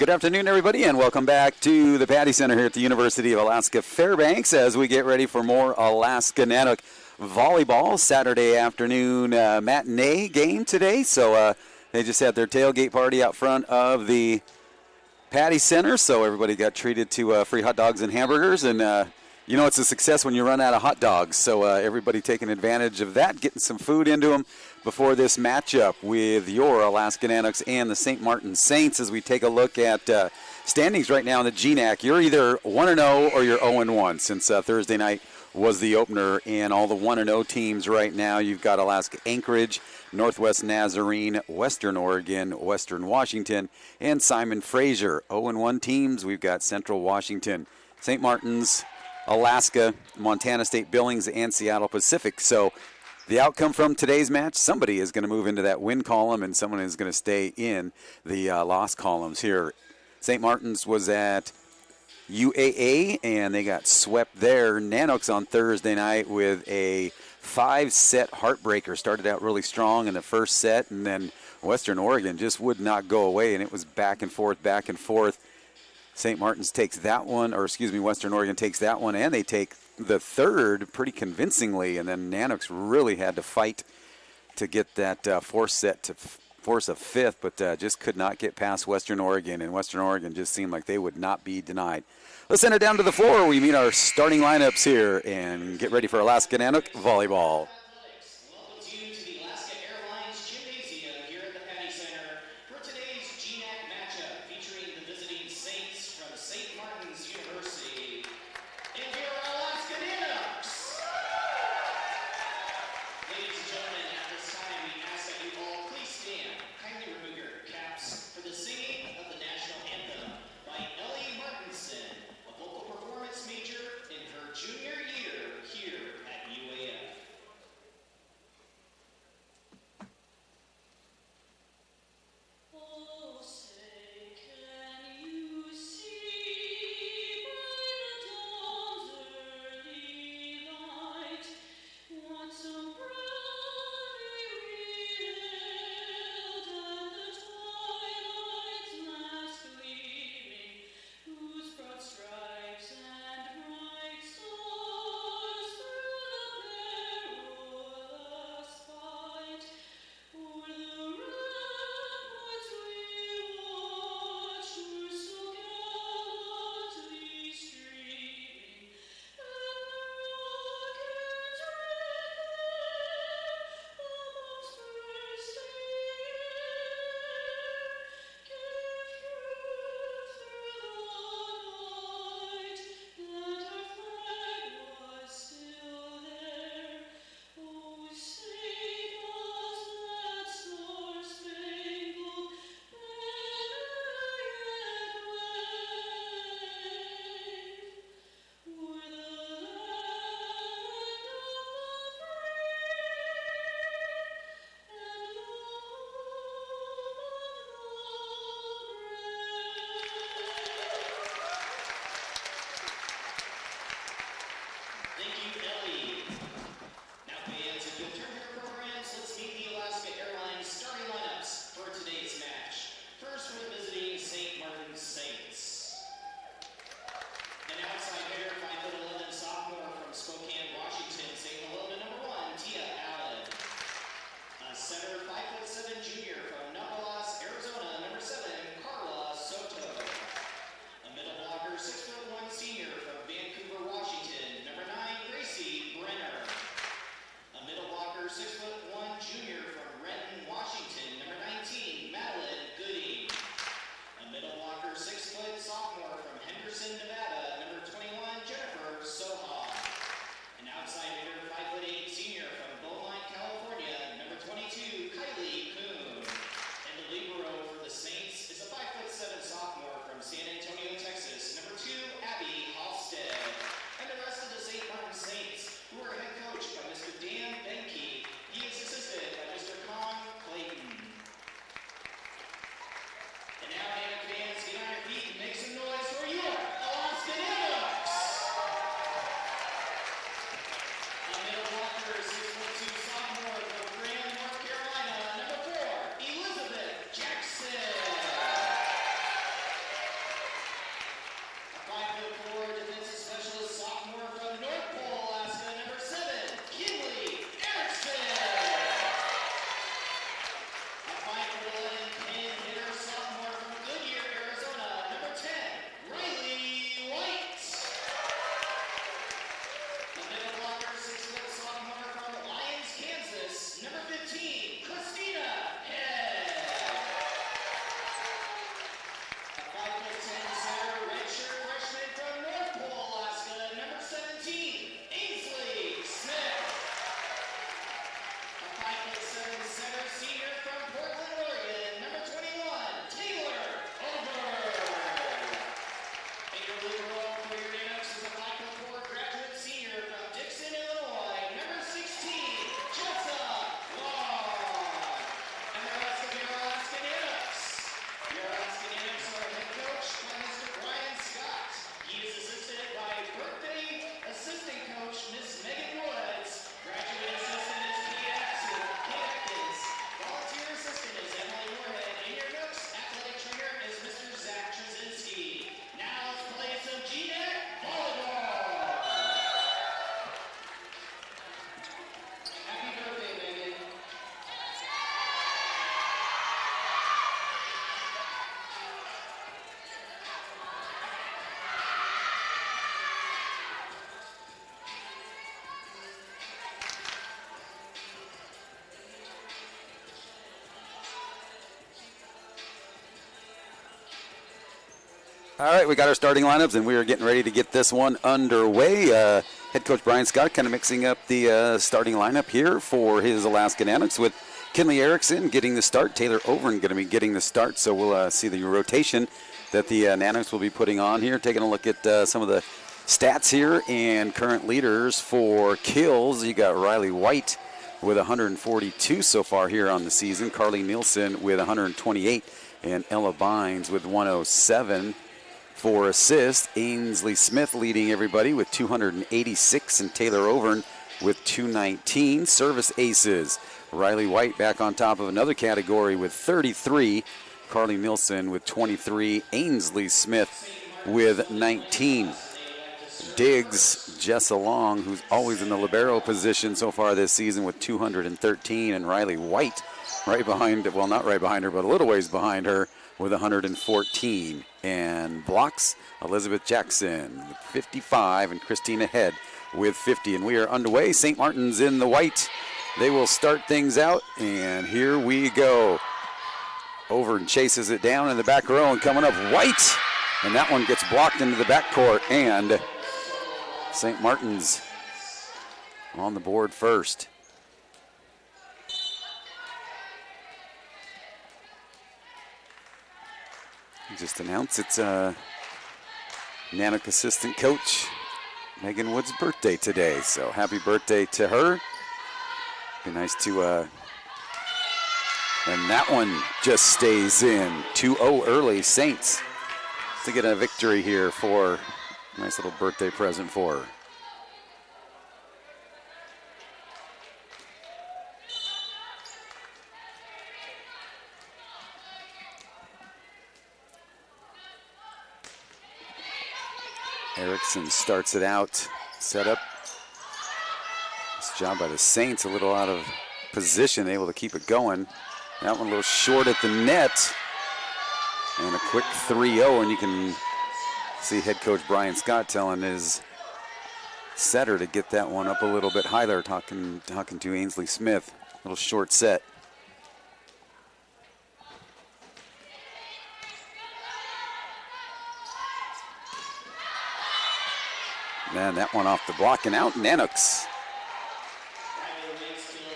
Good afternoon, everybody, and welcome back to the Patty Center here at the University of Alaska Fairbanks as we get ready for more Alaska Nanook volleyball. Saturday afternoon matinee game today. So they just had their tailgate party out front of the Patty Center, so everybody got treated to free hot dogs and hamburgers, and you know it's a success when you run out of hot dogs. So everybody taking advantage of that, getting some food into them before this matchup with your Alaska Nanooks and the St. Martin Saints. As we take a look at standings right now in the GNAC, you're either 1-0 or you're 0-1 since Thursday night was the opener. And all the 1-0 teams right now, you've got Alaska Anchorage, Northwest Nazarene, Western Oregon, Western Washington, and Simon Fraser. 0-1 teams, we've got Central Washington, St. Martin's, Alaska, Montana State Billings, and Seattle Pacific. So the outcome from today's match, somebody is going to move into that win column and someone is going to stay in the loss columns here. St. Martin's was at UAA, and they got swept there. Nanooks on Thursday night with a 5-set heartbreaker. Started out really strong in the first set, and then Western Oregon just would not go away, and it was back and forth, back and forth. St. Martin's takes that one, or excuse me, Western Oregon takes that one, and they take the third pretty convincingly, and then Nanooks really had to fight to get that fourth set to force a fifth, but just could not get past Western Oregon, and Western Oregon just seemed like they would not be denied. Let's send it down to the floor. We meet our starting lineups here and get ready for Alaska Nanook volleyball. Senior from Vancouver, Washington, number 9, Gracie All right, we got our starting lineups, and we are getting ready to get this one underway. Head coach Brian Scott kind of mixing up the starting lineup here for his Alaska Nanooks with Kinley Erickson getting the start. Taylor Overn going to be getting the start, so we'll see the rotation that the Nanooks will be putting on here. Taking a look at some of the stats here and current leaders for kills. You got Riley White with 142 so far here on the season. Carly Nielsen with 128, and Ella Bynes with 107. For assists, Ainsley Smith leading everybody with 286, and Taylor Overn with 219. Service aces, Riley White back on top of another category with 33. Carly Nielsen with 23. Ainsley Smith with 19. Diggs, Jessa Long, who's always in the libero position so far this season with 213, and Riley White right behind, well, not right behind her, but a little ways behind her with 114. And blocks, Elizabeth Jackson with 55, and Christina Head with 50. And we are underway. St. Martin's in the white. They will start things out, and here we go. Overn chases it down in the back row, and coming up, White. And that one gets blocked into the backcourt, and St. Martin's on the board first. Just announced it's Nanook assistant coach Megan Wood's birthday today, so happy birthday to her. Be nice to, and that one just stays in. 2-0 early, Saints to get a victory here for a nice little birthday present for her. Erickson starts it out, set up. Nice job by the Saints, a little out of position, able to keep it going. That one a little short at the net. And a quick 3-0, and you can see head coach Brian Scott telling his setter to get that one up a little bit higher, talking to Ainsley Smith. A little short set. And that one off the block and out. Nanooks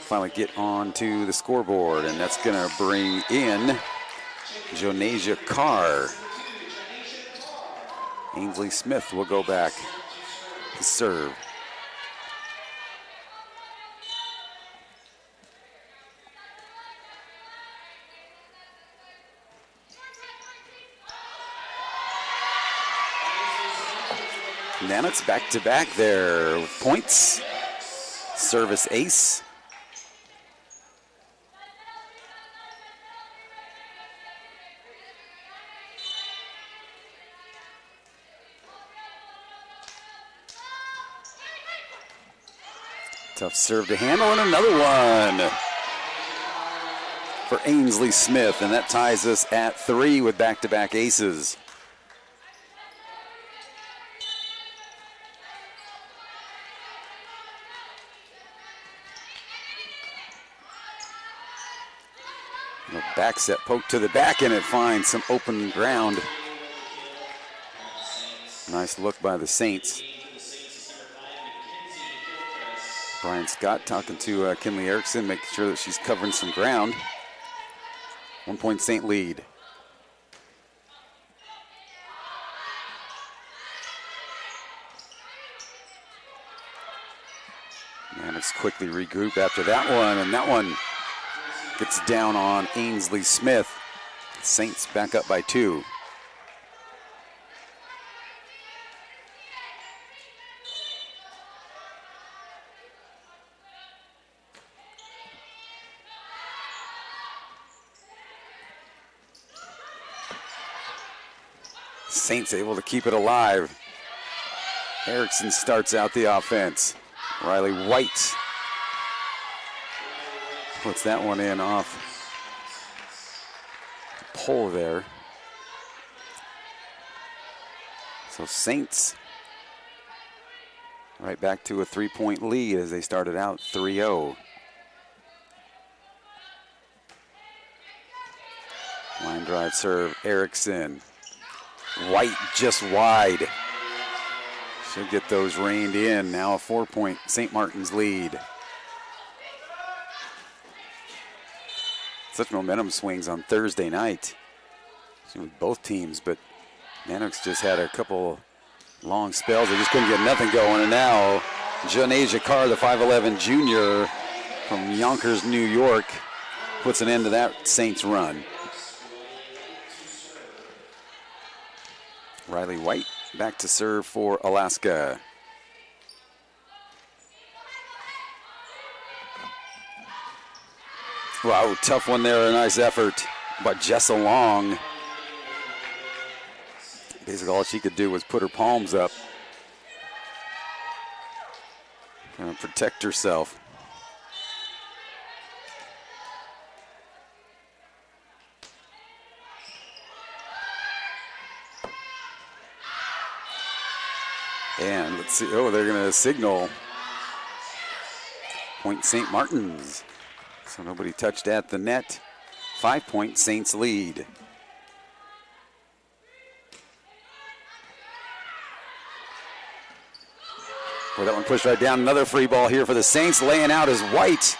finally get on to the scoreboard, and that's going to bring in Jonasia Carr. Ainsley Smith will go back to serve. Nanooks back-to-back their points. Service ace. Tough serve to handle, and another one for Ainsley Smith, and that ties us at 3 with back-to-back aces. Back set poke to the back, and it finds some open ground. Nice look by the Saints. Brian Scott talking to Kinley Erickson, making sure that she's covering some ground. 1 point Saint lead. And it's quickly regroup after that one, and that one gets down on Ainsley Smith. Saints back up by 2. Saints able to keep it alive. Erickson starts out the offense. Riley White puts that one in off the pole there. So Saints right back to a 3-point lead as they started out 3-0. Line drive serve, Erickson. White just wide. Should get those reined in. Now a 4-point St. Martin's lead. Such momentum swings on Thursday night with both teams, but Nanooks just had a couple long spells. They just couldn't get nothing going, and now Janae Jacquard, the 5'11 junior from Yonkers, New York, puts an end to that Saints run. Riley White back to serve for Alaska. Wow, tough one there, a nice effort by Jessa Long. Basically all she could do was put her palms up and protect herself. And let's see, oh, they're gonna signal point St. Martin's. So nobody touched at the net. 5-point Saints lead. Boy, that one pushed right down. Another free ball here for the Saints. Laying out is White.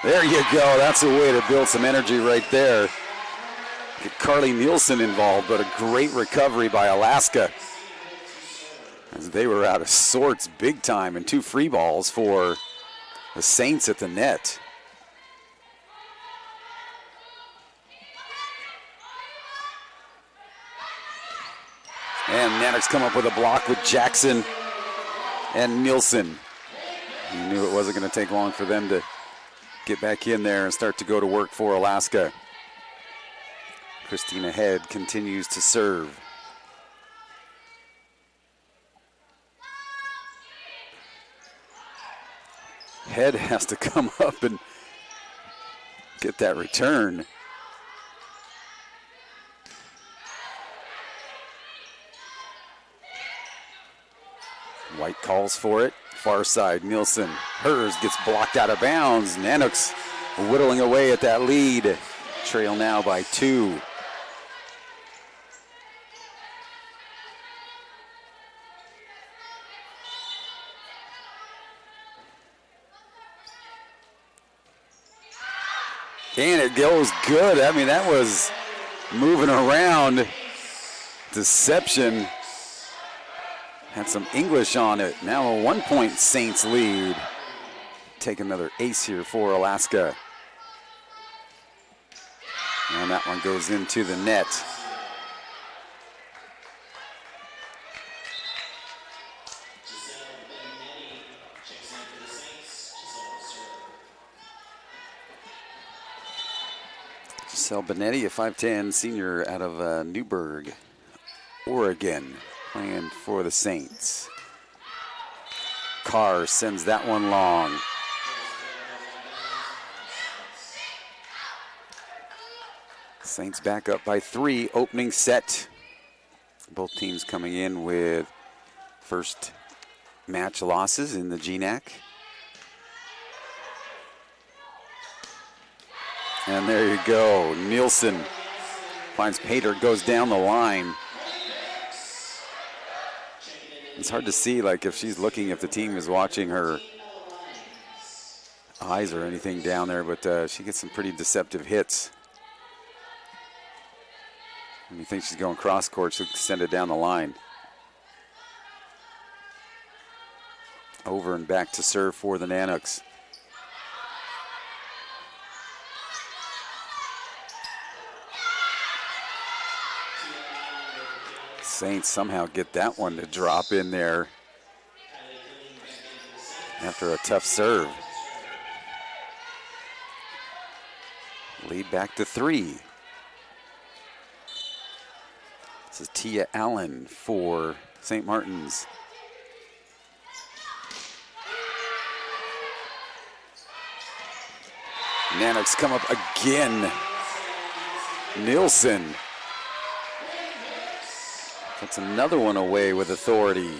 There you go. That's a way to build some energy right there. Get Carly Nielsen involved, but a great recovery by Alaska, as they were out of sorts big time, and 2 free balls for the Saints at the net. And Nanooks come up with a block with Jackson and Nielsen. You knew it wasn't going to take long for them to get back in there and start to go to work for Alaska. Christina Head continues to serve. Head has to come up and get that return. White calls for it. Far side, Nielsen. Hers gets blocked out of bounds. Nanooks whittling away at that lead. Trail now by 2. And it goes good. I mean, that was moving around. Deception. Had some English on it. Now a 1-point Saints lead. Take another ace here for Alaska. And that one goes into the net. Giselle Benetti, a 5'10 senior out of Newburgh, Oregon, playing for the Saints. Carr sends that one long. Saints back up by 3, opening set. Both teams coming in with first match losses in the GNAC. And there you go. Nielsen finds Pater, goes down the line. It's hard to see, like, if she's looking, if the team is watching her eyes or anything down there, but she gets some pretty deceptive hits. When you think she's going cross court, she'll send it down the line. Over and back to serve for the Nanooks. Saints somehow get that one to drop in there after a tough serve. Lead back to 3. This is Tia Allen for St. Martin's. Nanooks come up again. Nielsen. That's another one away with authority.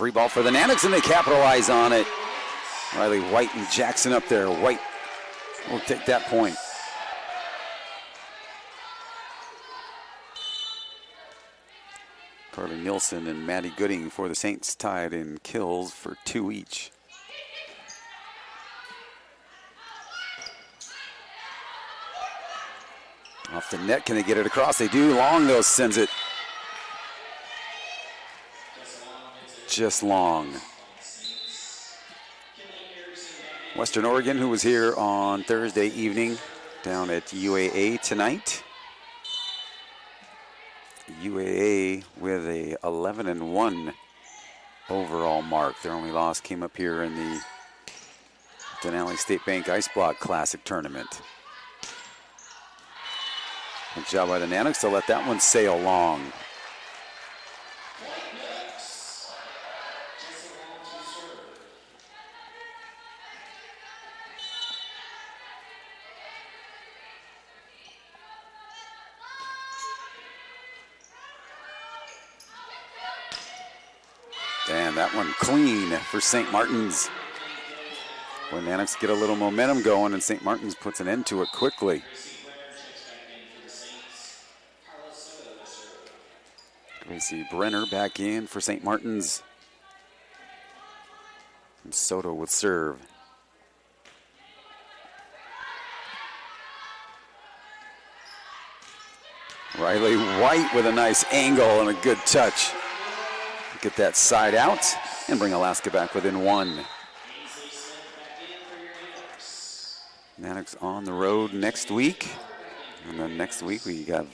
Free ball for the Nanooks, and they capitalize on it. Riley White and Jackson up there. White will take that point. Carly Nielsen and Maddie Gooding for the Saints tied in kills for 2 each. Off the net, can they get it across? They do. Long, though, sends it. Just long. Western Oregon, who was here on Thursday evening down at UAA tonight. UAA with a 11-1 overall mark. Their only loss came up here in the Denali State Bank Ice Block Classic Tournament. Good job by the Nanooks to let that one sail long. And that one clean for St. Martin's. When Nanooks get a little momentum going, and St. Martin's puts an end to it quickly. Gracie Brenner back in for St. Martin's. And Soto with serve. Riley White with a nice angle and a good touch. Get that side out and bring Alaska back within 1. Nanooks on the road next week. And then next week we got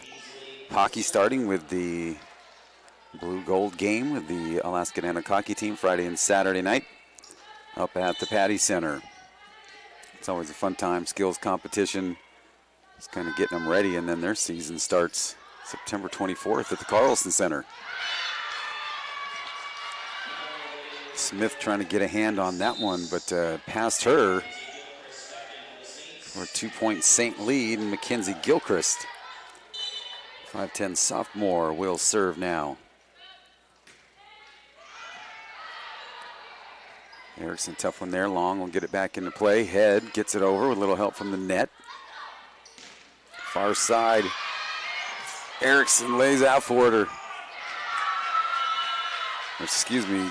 hockey starting with the blue-gold game with the Alaska Nanooks hockey team Friday and Saturday night up at the Patty Center. It's always a fun time, skills competition. Just kind of getting them ready, and then their season starts September 24th at the Carlson Center. Smith trying to get a hand on that one, but past her for a 2-point Saint lead, and Mackenzie Gilchrist, 5'10" sophomore, will serve now. Erickson, tough one there. Long will get it back into play. Head gets it over with a little help from the net. Far side. Erickson lays out for her. Excuse me.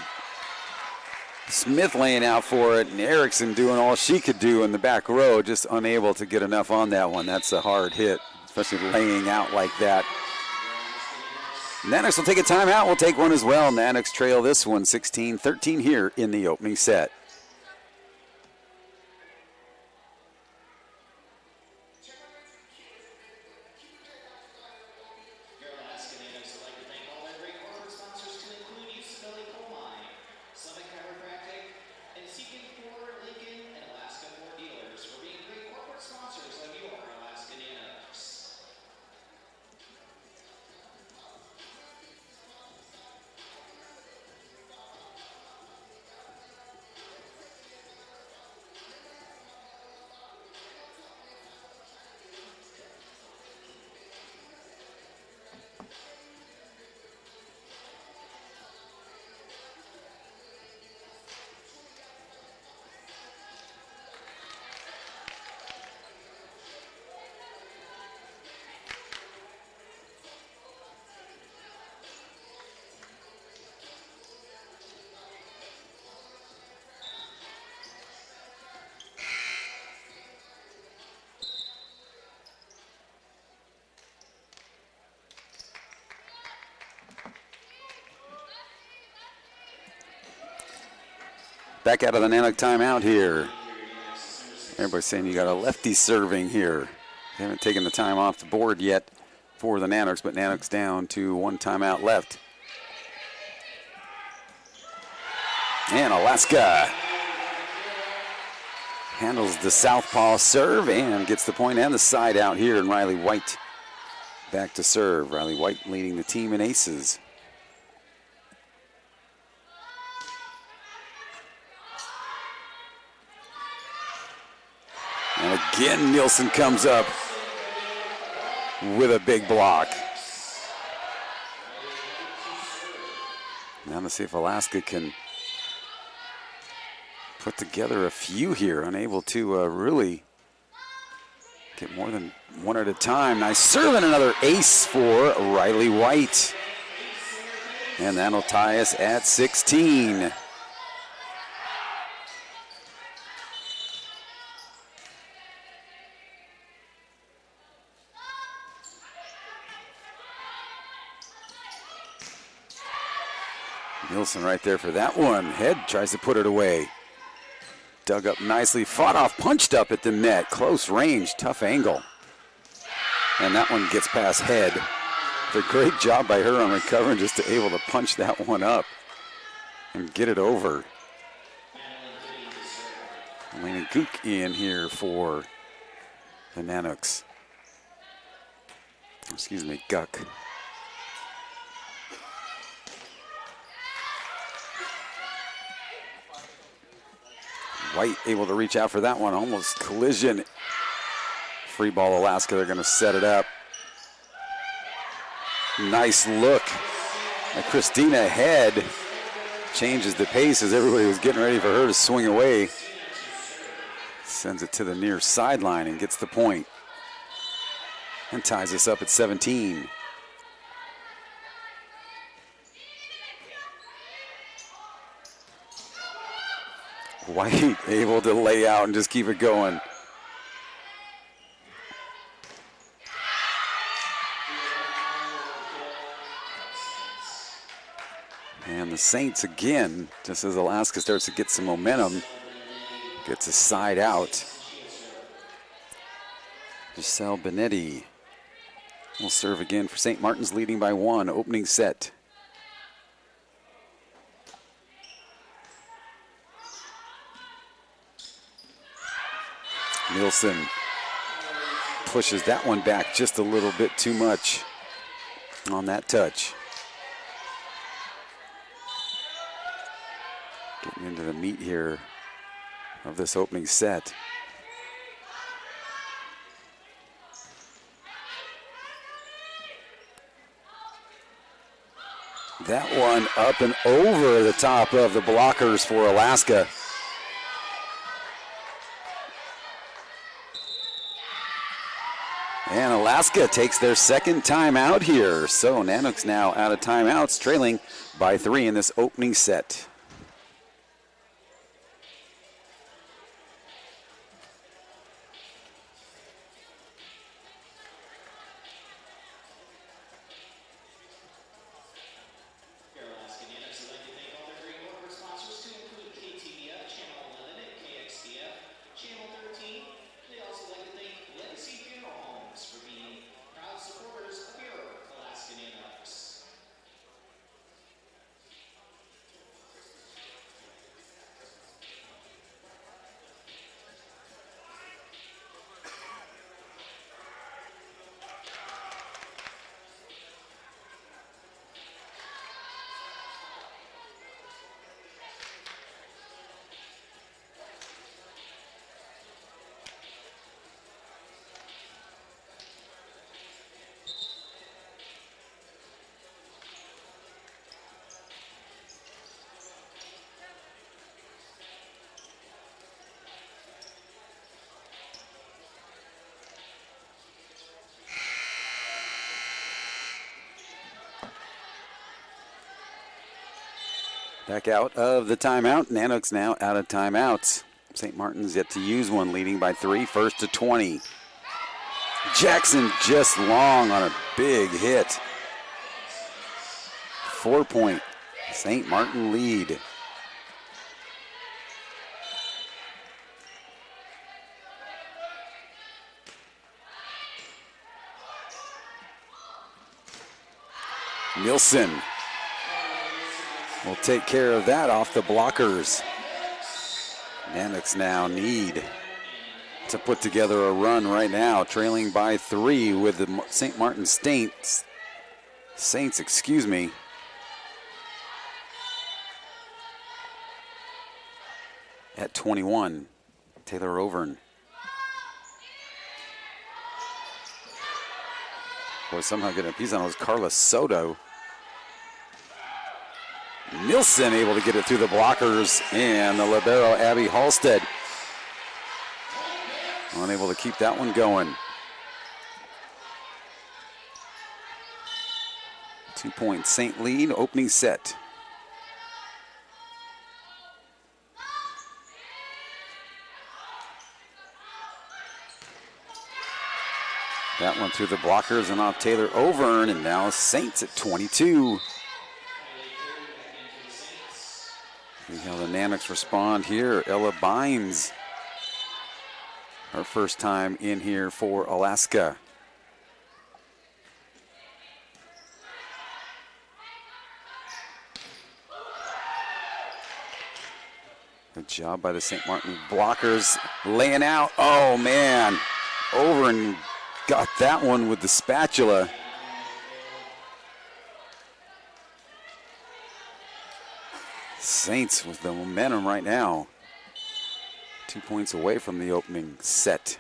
Smith laying out for it, and Erickson doing all she could do in the back row, just unable to get enough on that one. That's a hard hit, especially laying out like that. Nanooks will take a timeout. We'll take one as well. Nanooks trail this one 16-13 here in the opening set. Back out of the Nanook timeout here. Everybody's saying you got a lefty serving here. They haven't taken the time off the board yet for the Nanooks, but Nanooks down to 1 timeout left. And Alaska handles the southpaw serve and gets the point and the side out here, and Riley White back to serve. Riley White leading the team in aces. And again, Nielsen comes up with a big block. Now let's see if Alaska can put together a few here, unable to really get more than one at a time. Nice serve and another ace for Riley White. And that'll tie us at 16. Nielsen right there for that one. Head tries to put it away. Dug up nicely, fought off, punched up at the net. Close range, tough angle. And that one gets past Head. It's a great job by her on recovering, just to able to punch that one up and get it over. Elena Gook in here for the Nanooks. Excuse me, Guck. White able to reach out for that one, almost collision. Free ball Alaska, they're going to set it up. Nice look. Christina Head changes the pace as everybody was getting ready for her to swing away. Sends it to the near sideline and gets the point. And ties us up at 17. White able to lay out and just keep it going. And the Saints again, just as Alaska starts to get some momentum, gets a side out. Giselle Benetti will serve again for St. Martin's, leading by 1, opening set. Nielsen pushes that one back just a little bit too much on that touch. Getting into the meat here of this opening set. That one up and over the top of the blockers for Alaska. And Alaska takes their second timeout here. So Nanooks now out of timeouts, trailing by 3 in this opening set. Back out of the timeout. Nanooks now out of timeouts. St. Martin's yet to use one, leading by 3, first to 20. Jackson just long on a big hit. 4-point St. Martin lead. Nielsen will take care of that off the blockers. Nanooks now need to put together a run right now, trailing by 3 with the St. Martin Saints, at 21. Taylor Overn. Boy, somehow getting a piece on those Carla Soto. Nilsson able to get it through the blockers, and the libero, Abby Halstead, unable to keep that one going. 2-point St. lead, opening set. That one through the blockers and off Taylor Overn, and now Saints at 22. See how the Nanooks respond here. Ella Bynes, her first time in here for Alaska. Good job by the St. Martin blockers, laying out. Oh man, Overn got that one with the spatula. Saints with the momentum right now. 2 points away from the opening set.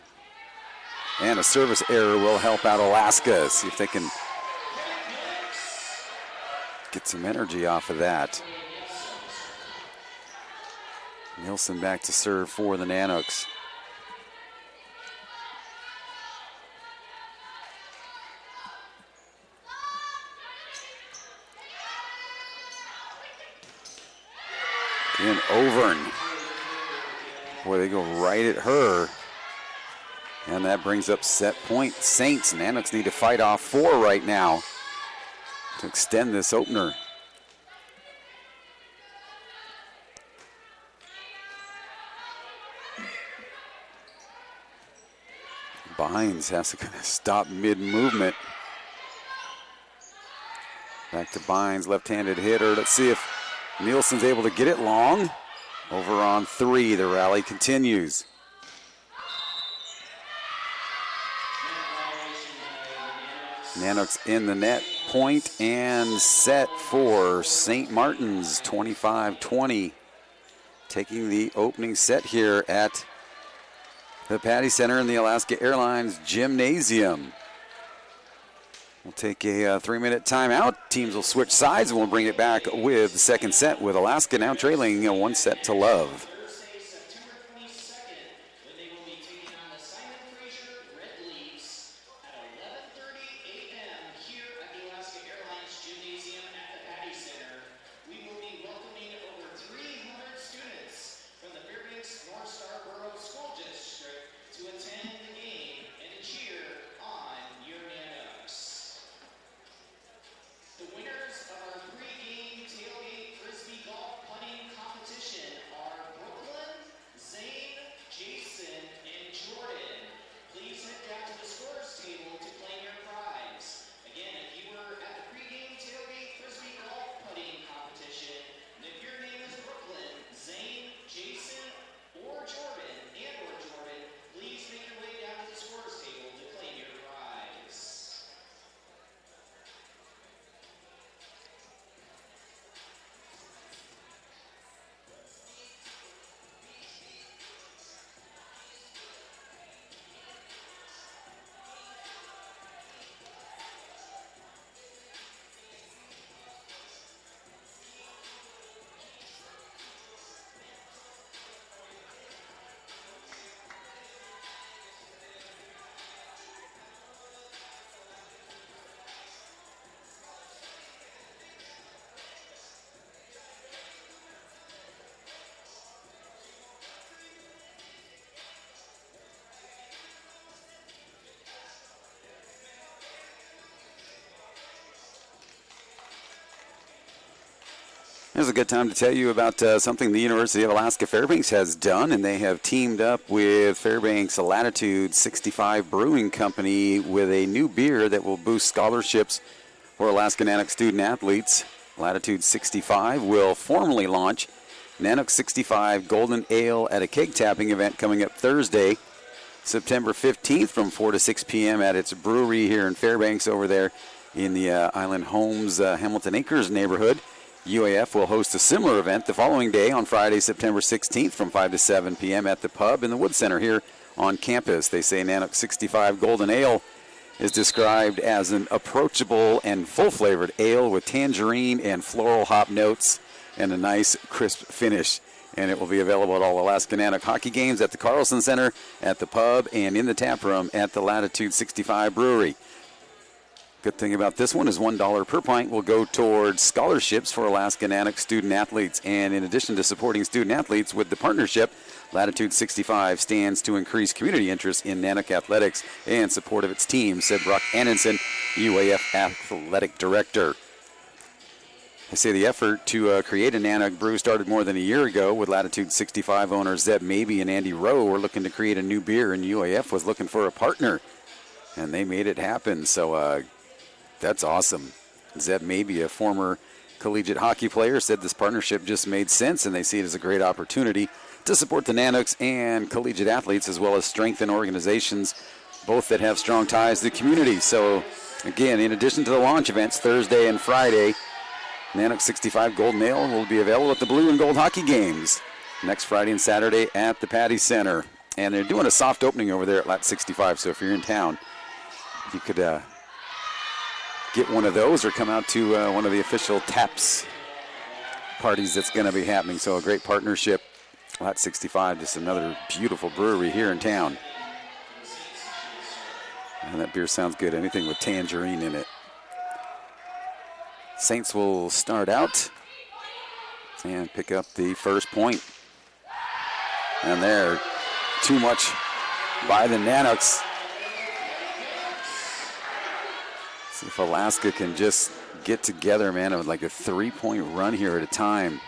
And a service error will help out Alaska. See if they can get some energy off of that. Nilsson back to serve for the Nanooks. Again, Overn. Boy, they go right at her. And that brings up set point Saints. Nanooks need to fight off 4 right now to extend this opener. Bynes has to kind of stop mid-movement. Back to Bynes, left-handed hitter. Let's see if Nielsen's able to get it long. Over on 3, the rally continues. Nanooks in the net, point and set for St. Martin's, 25-20. Taking the opening set here at the Patty Center in the Alaska Airlines Gymnasium. We'll take a 3-minute timeout. Teams will switch sides, and we'll bring it back with the second set, with Alaska now trailing 1-0. Here's a good time to tell you about something the University of Alaska Fairbanks has done, and they have teamed up with Fairbanks Latitude 65 Brewing Company with a new beer that will boost scholarships for Alaska Nanooks student athletes. Latitude 65 will formally launch Nanooks 65 Golden Ale at a keg tapping event coming up Thursday, September 15th from 4 to 6 p.m. at its brewery here in Fairbanks over there in the Island Homes Hamilton Acres neighborhood. UAF will host a similar event the following day on Friday, September 16th from 5 to 7 p.m. at the pub in the Wood Center here on campus. They say Nanooks 65 Golden Ale is described as an approachable and full-flavored ale with tangerine and floral hop notes. and a nice crisp finish. And it will be available at all Alaska Nanook hockey games at the Carlson Center, at the pub, and in the tap room at the Latitude 65 Brewery. Good thing about this one is $1 per pint will go towards scholarships for Alaska Nanook student athletes. And in addition to supporting student athletes with the partnership, Latitude 65 stands to increase community interest in Nanook athletics and support of its team, said Brock Annenson, UAF athletic director. I say the effort to create a Nanook brew started more than a year ago with Latitude 65 owners Zeb Mabey and Andy Rowe were looking to create a new beer, and UAF was looking for a partner, and they made it happen. So that's awesome. Zeb Mabey, a former collegiate hockey player, said this partnership just made sense, and they see it as a great opportunity to support the Nanooks and collegiate athletes, as well as strengthen organizations, both that have strong ties to the community. So, again, in addition to the launch events Thursday and Friday, Nanook 65 Golden Ale will be available at the Blue and Gold Hockey Games next Friday and Saturday at the Patty Center. And they're doing a soft opening over there at Lat 65, so if you're in town, you could get one of those or come out to one of the official TAPS parties that's going to be happening. So a great partnership. Lat 65, just another beautiful brewery here in town. And that beer sounds good, anything with tangerine in it. Saints will start out and pick up the first point. And there, too much by the Nanooks. See if Alaska can just get together, man, with like a 3-point run here at a time.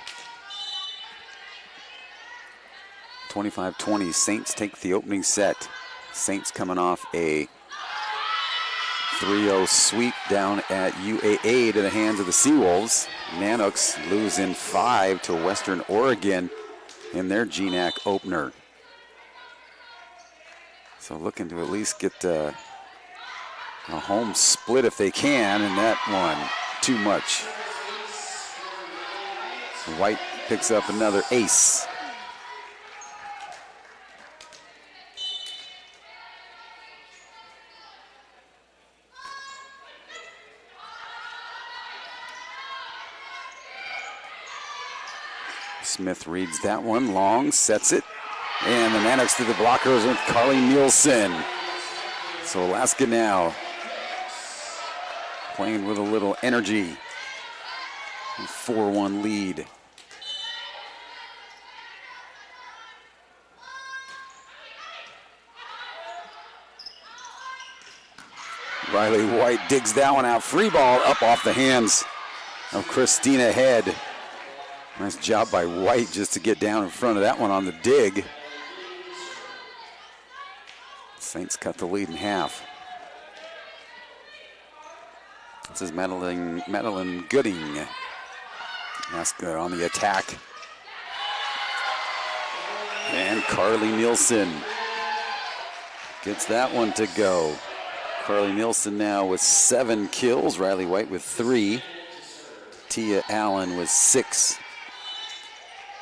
25-20, Saints take the opening set. Saints coming off a 3-0 sweep down at UAA to the hands of the Seawolves. Nanooks lose in 5 to Western Oregon in their GNAC opener. So looking to at least get a home split if they can, and that one, too much. White picks up another ace. Smith reads that one long, sets it, and the Nanooks to the blockers with Carly Nielsen. So Alaska now playing with a little energy. 4-1 lead. Riley White digs that one out. Free ball up off the hands of Christina Head. Nice job by White just to get down in front of that one on the dig. Saints cut the lead in half. This is Madeline Gooding. Alaska on the attack. And Carly Nielsen gets that one to go. Carly Nielsen now with 7 kills. Riley White with 3. Tia Allen with 6.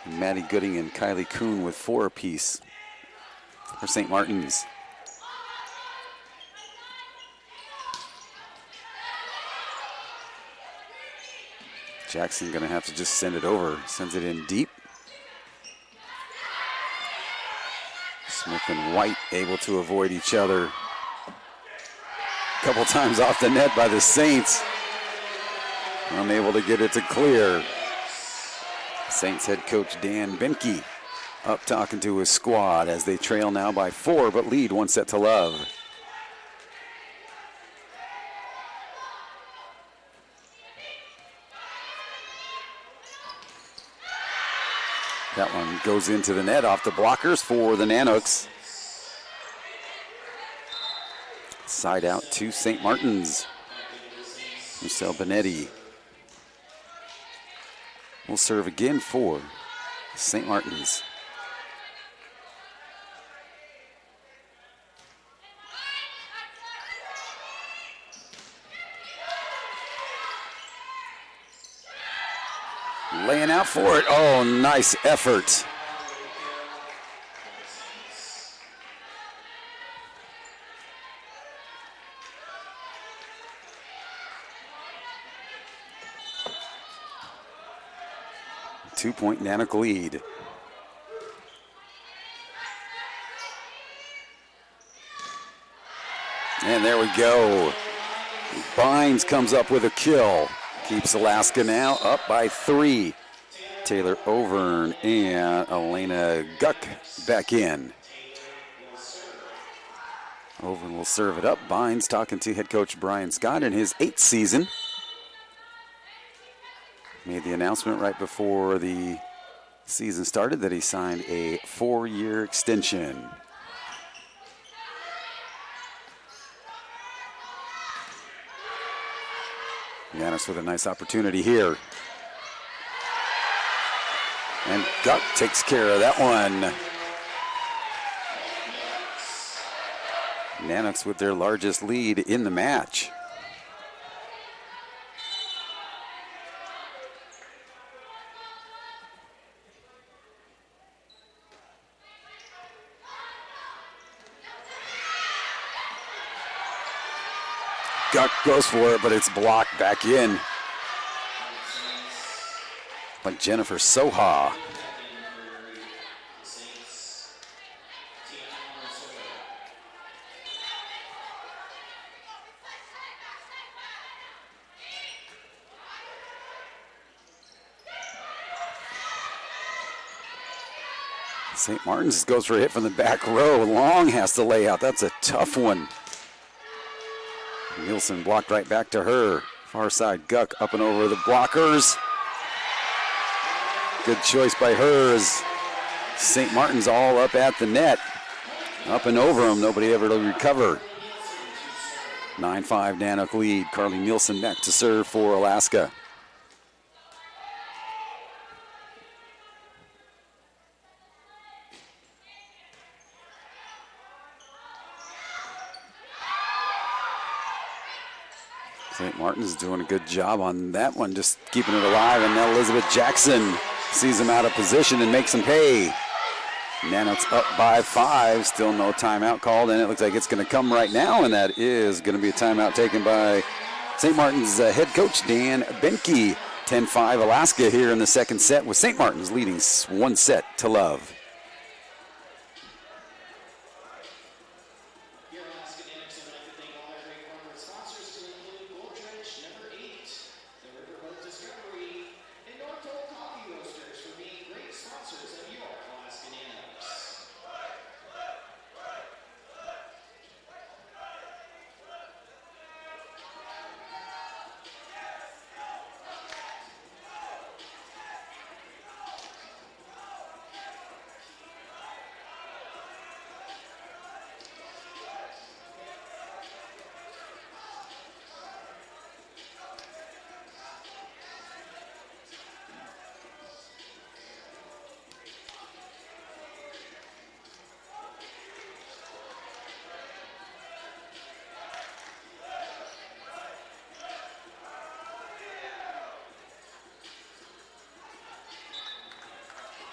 And Maddie Gooding and Kylie Kuhn with 4 apiece for St. Martin's. Jackson gonna have to just send it over. Sends it in deep. Smith and White able to avoid each other. A couple times off the net by the Saints. Unable to get it to clear. Saints head coach Dan Benke up talking to his squad as they trail now by 4, but lead 1-0. That one goes into the net off the blockers for the Nanooks. Side out to St. Martin's. Michelle Benetti will serve again for St. Martin's. Laying out for it. Oh, nice effort. 2-point Nanook lead. And there we go. Bynes comes up with a kill. Keeps Alaska now up by 3. Taylor Overn and Elena Guck back in. Overn will serve it up. Bynes talking to head coach Brian Scott in his 8th season. Made the announcement right before the season started that he signed a 4-year extension. Nanooks with a nice opportunity here. And Guck takes care of that one. Nanooks with their largest lead in the match. Guck goes for it, but it's blocked back in by Jennifer Soha. St. Martin's goes for a hit from the back row. Long has to lay out. That's a tough one. Nielsen blocked right back to her. Far side, Guck up and over the blockers. Good choice by hers. St. Martin's all up at the net. Up and over them. Nobody ever to recover. 9-5 Nanook lead. Carly Nielsen back to serve for Alaska. St. Martin's doing a good job on that one, just keeping it alive. And now Elizabeth Jackson sees him out of position and makes him pay. Nanooks up by 5. Still no timeout called, and it looks like it's going to come right now, and that is going to be a timeout taken by St. Martin's head coach Dan Benke. 10-5 Alaska here in the second set, with St. Martin's leading 1-0.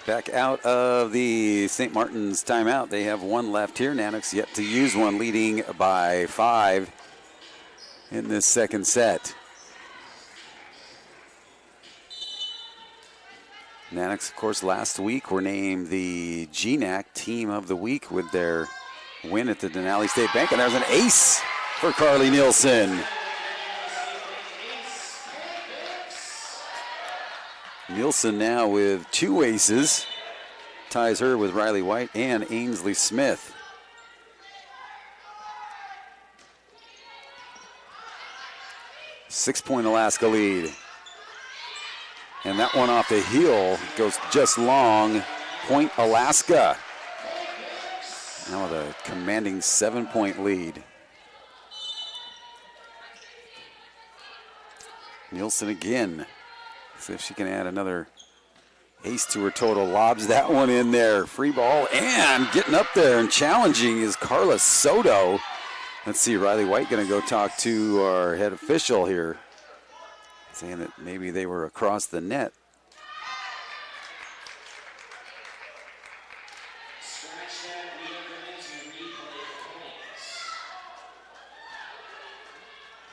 Back out of the St. Martin's timeout. They have one left here. Nanooks yet to use one, leading by 5 in this second set. Nanooks, of course, last week were named the GNAC Team of the Week with their win at the Denali State Bank. And there's an ace for Carly Nielsen. Nielsen now with 2 aces, ties her with Riley White and Ainsley Smith. Six-point Alaska lead. And that one off the heel goes just long. Point Alaska. Now with a commanding 7-point lead. Nielsen again. See if she can add another ace to her total. Lobs that one in there. Free ball, and getting up there and challenging is Carla Soto. Let's see, Riley White going to go talk to our head official here, saying that maybe they were across the net.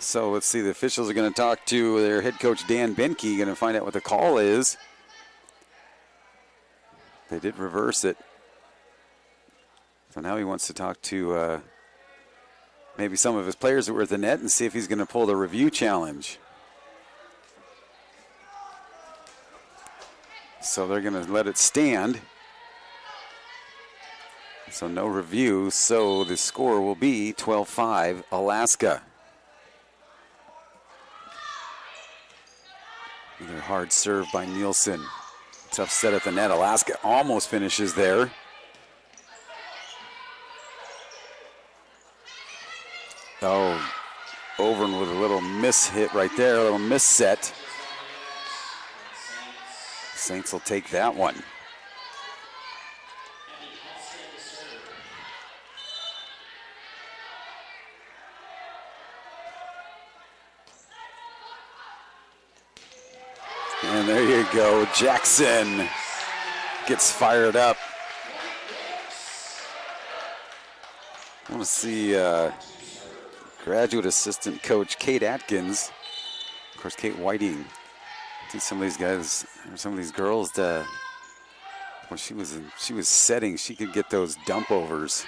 So let's see, the officials are going to talk to their head coach Dan Benke, going to find out what the call is. they did reverse it. So now he wants to talk to maybe some of his players that were at the net and see if he's going to pull the review challenge. So they're going to let it stand. So no review, so the score will be 12-5 Alaska. Another hard serve by Nielsen. Tough set at the net. Alaska almost finishes there. Oh, Overn with a little miss hit right there, a little miss set. Saints will take that one. And there you go, Jackson gets fired up. I want to see graduate assistant coach Kate Atkins. Of course, Kate Whiting. See some of these guys, or some of these girls, when she was setting, she could get those dump overs,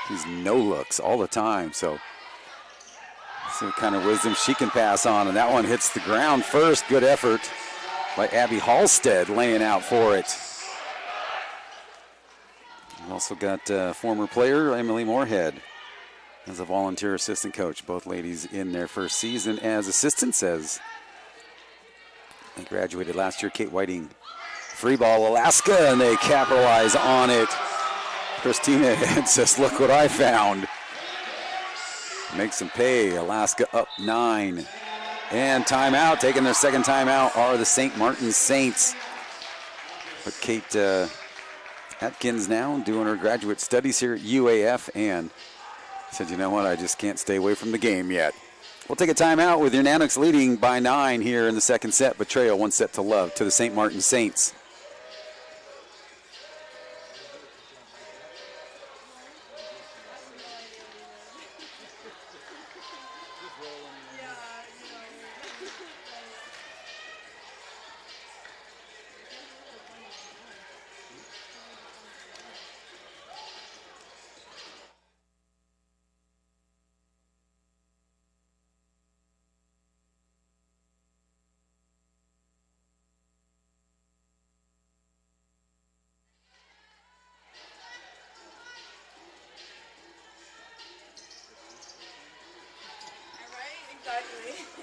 these no looks all the time. So see what kind of wisdom she can pass on. And that one hits the ground first. Good effort by Abby Halstead laying out for it. We've also got former player Emily Moorhead as a volunteer assistant coach. Both ladies in their first season as assistants, as they graduated last year. Kate Whiting, free ball, Alaska, and they capitalize on it. Christina says, look what I found. Makes them pay. Alaska up 9. And timeout, taking their second timeout are the St. Martin Saints. But Kate Atkins now doing her graduate studies here at UAF and said, you know what, I just can't stay away from the game yet. We'll take a timeout with your Nanooks leading by 9 here in the second set, but trail 1-0 to the St. Martin Saints.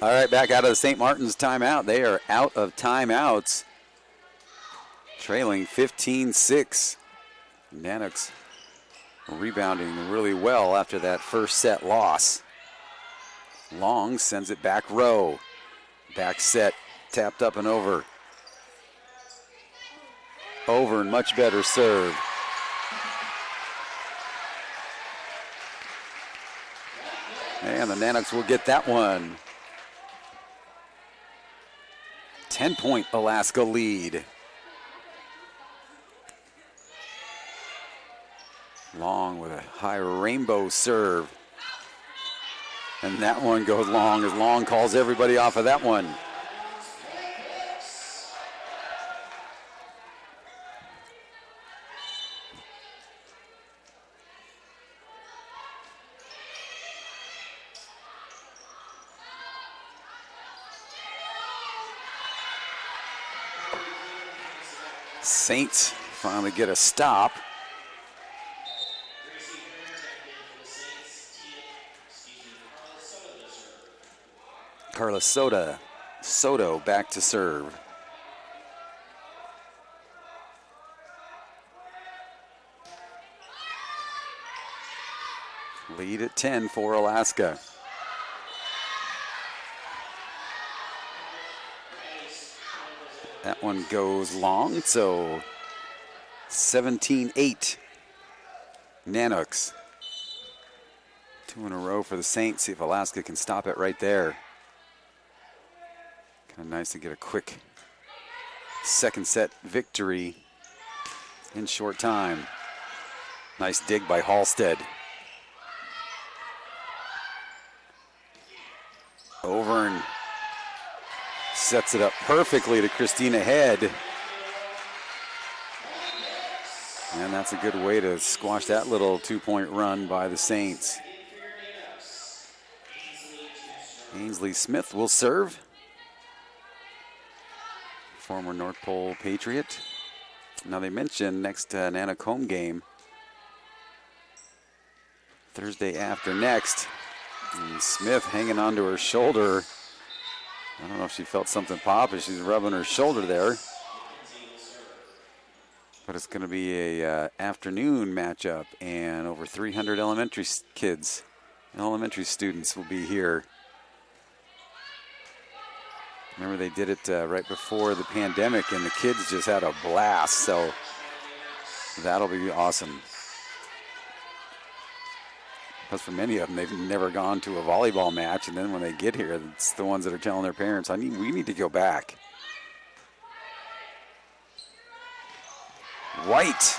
All right, back out of the St. Martin's timeout. They are out of timeouts, trailing 15-6. Nanooks rebounding really well after that first set loss. Long sends it back row. Back set, tapped up and over. Over and much better serve. And the Nanooks will get that one. 10-point Alaska lead. Long with a high rainbow serve. And that one goes long as Long calls everybody off of that one. Saints finally get a stop. Carla Soto back to serve. Lead at 10 for Alaska. That one goes long, so 17-8 Nanooks. 2 in a row for the Saints. See if Alaska can stop it right there. Kind of nice to get a quick second set victory in short time. Nice dig by Halstead. Overn sets it up perfectly to Christina Head. And that's a good way to squash that little 2-point run by the Saints. Ainsley Smith will serve. Former North Pole Patriot. Now they mentioned next Nanook home game, Thursday after next. And Smith hanging onto her shoulder. I don't know if she felt something pop as she's rubbing her shoulder there. But it's going to be a afternoon matchup, and over 300 elementary kids, elementary students will be here. Remember, they did it right before the pandemic, and the kids just had a blast, so that'll be awesome. Because for many of them, they've never gone to a volleyball match, and then when they get here, it's the ones that are telling their parents, we need to go back. White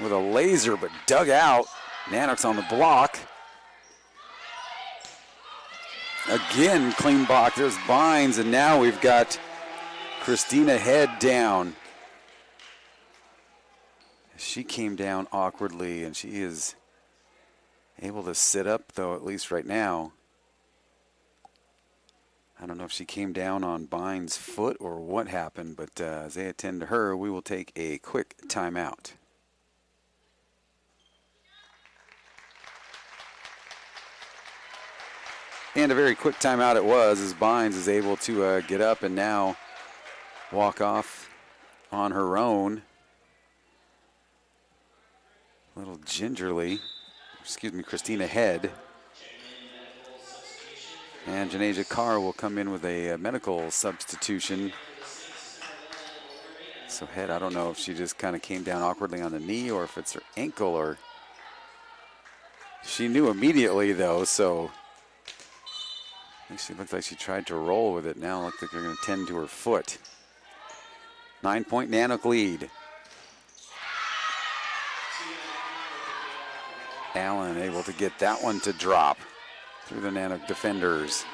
with a laser, but dug out. Nanooks on the block. Again, clean block. There's Bynes, and now we've got Christina Head down. She came down awkwardly, and she is able to sit up, though, at least right now. I don't know if she came down on Bynes' foot or what happened, but as they attend to her, we will take a quick timeout. And a very quick timeout it was, as Bynes is able to get up and now walk off on her own. A little gingerly. Christina Head. And Janasia Carr will come in with a medical substitution. So Head, I don't know if she just kind of came down awkwardly on the knee or if it's her ankle, or she knew immediately though, so I think she looked like she tried to roll with it. Now looks like they're going to tend to her foot. 9-point Nanook lead. Allen able to get that one to drop through the Nanook defenders.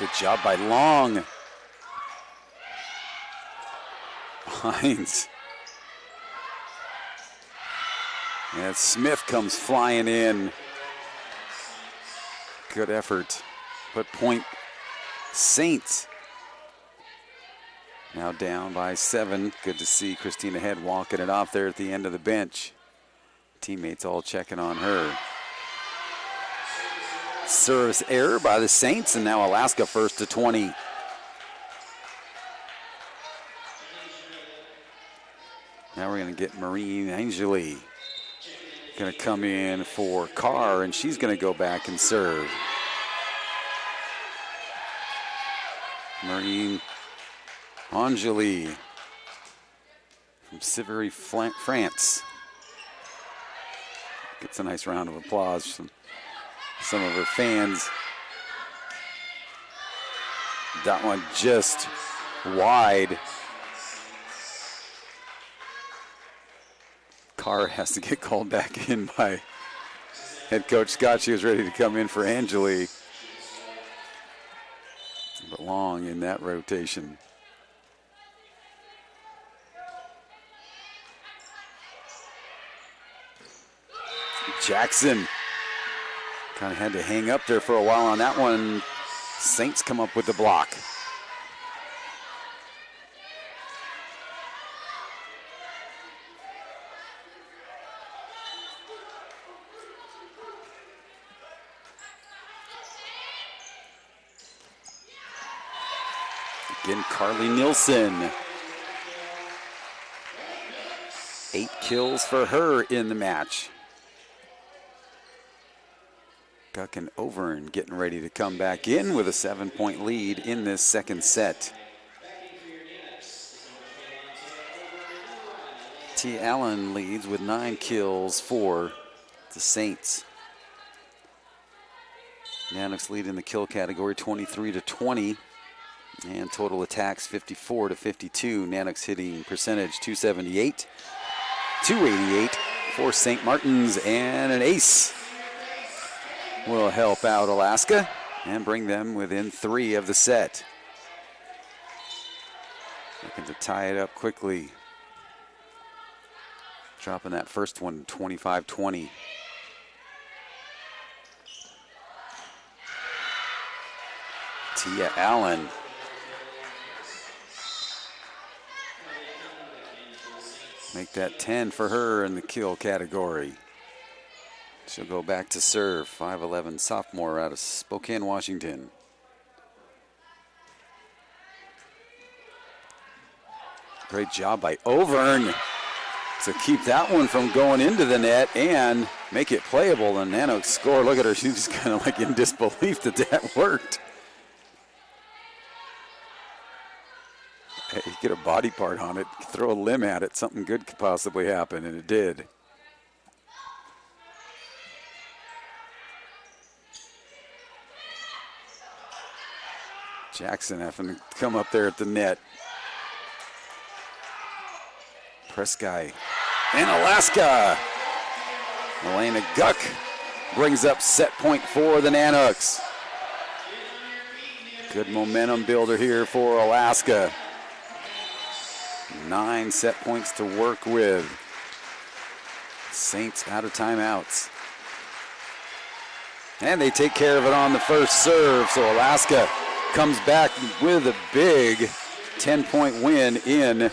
Good job by Long. Hines. And Smith comes flying in. Good effort. But point Saints now down by 7. Good to see Christina Head walking it off there at the end of the bench. Teammates all checking on her. Service error by the Saints, and now Alaska first to 20. Now we're going to get Maureen Angeli. Going to come in for Carr, and she's going to go back and serve. Maureen Angeli from Sivry, France. Gets a nice round of applause from some of her fans. That one just wide. Carr has to get called back in by head coach Scott. She was ready to come in for Angeli, but Long in that rotation. Jackson kind of had to hang up there for a while on that one. Saints come up with the block. Again, Carly Nielsen. 8 kills for her in the match. Guck and Overn getting ready to come back in with a 7-point lead in this second set. T. Allen leads with 9 kills for the Saints. Nanooks lead in the kill category 23-20. And total attacks 54 to 52. Nanooks hitting percentage 278, 288 for St. Martin's, and an ace will help out Alaska and bring them within 3 of the set. Looking to tie it up quickly. Dropping that first one 25-20. Tia Allen. Make that 10 for her in the kill category. She'll go back to serve. 5'11" sophomore out of Spokane, Washington. Great job by Overn to keep that one from going into the net and make it playable. The Nanooks score. Look at her. She's just kind of like in disbelief that that worked. Hey, get a body part on it, throw a limb at it, something good could possibly happen, and it did. Jackson having to come up there at the net. Press guy. And Alaska. Elena Guck brings up set point for the Nanooks. Good momentum builder here for Alaska. 9 set points to work with. Saints out of timeouts. And they take care of it on the first serve, so Alaska comes back with a big 10-point win in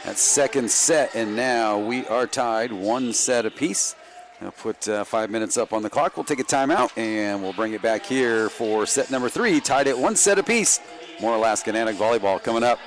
that second set, and now we are tied 1 set apiece. I'll put 5 minutes up on the clock. We'll take a timeout, and we'll bring it back here for set number 3, tied at 1 set apiece. More Alaska Nanook volleyball coming up.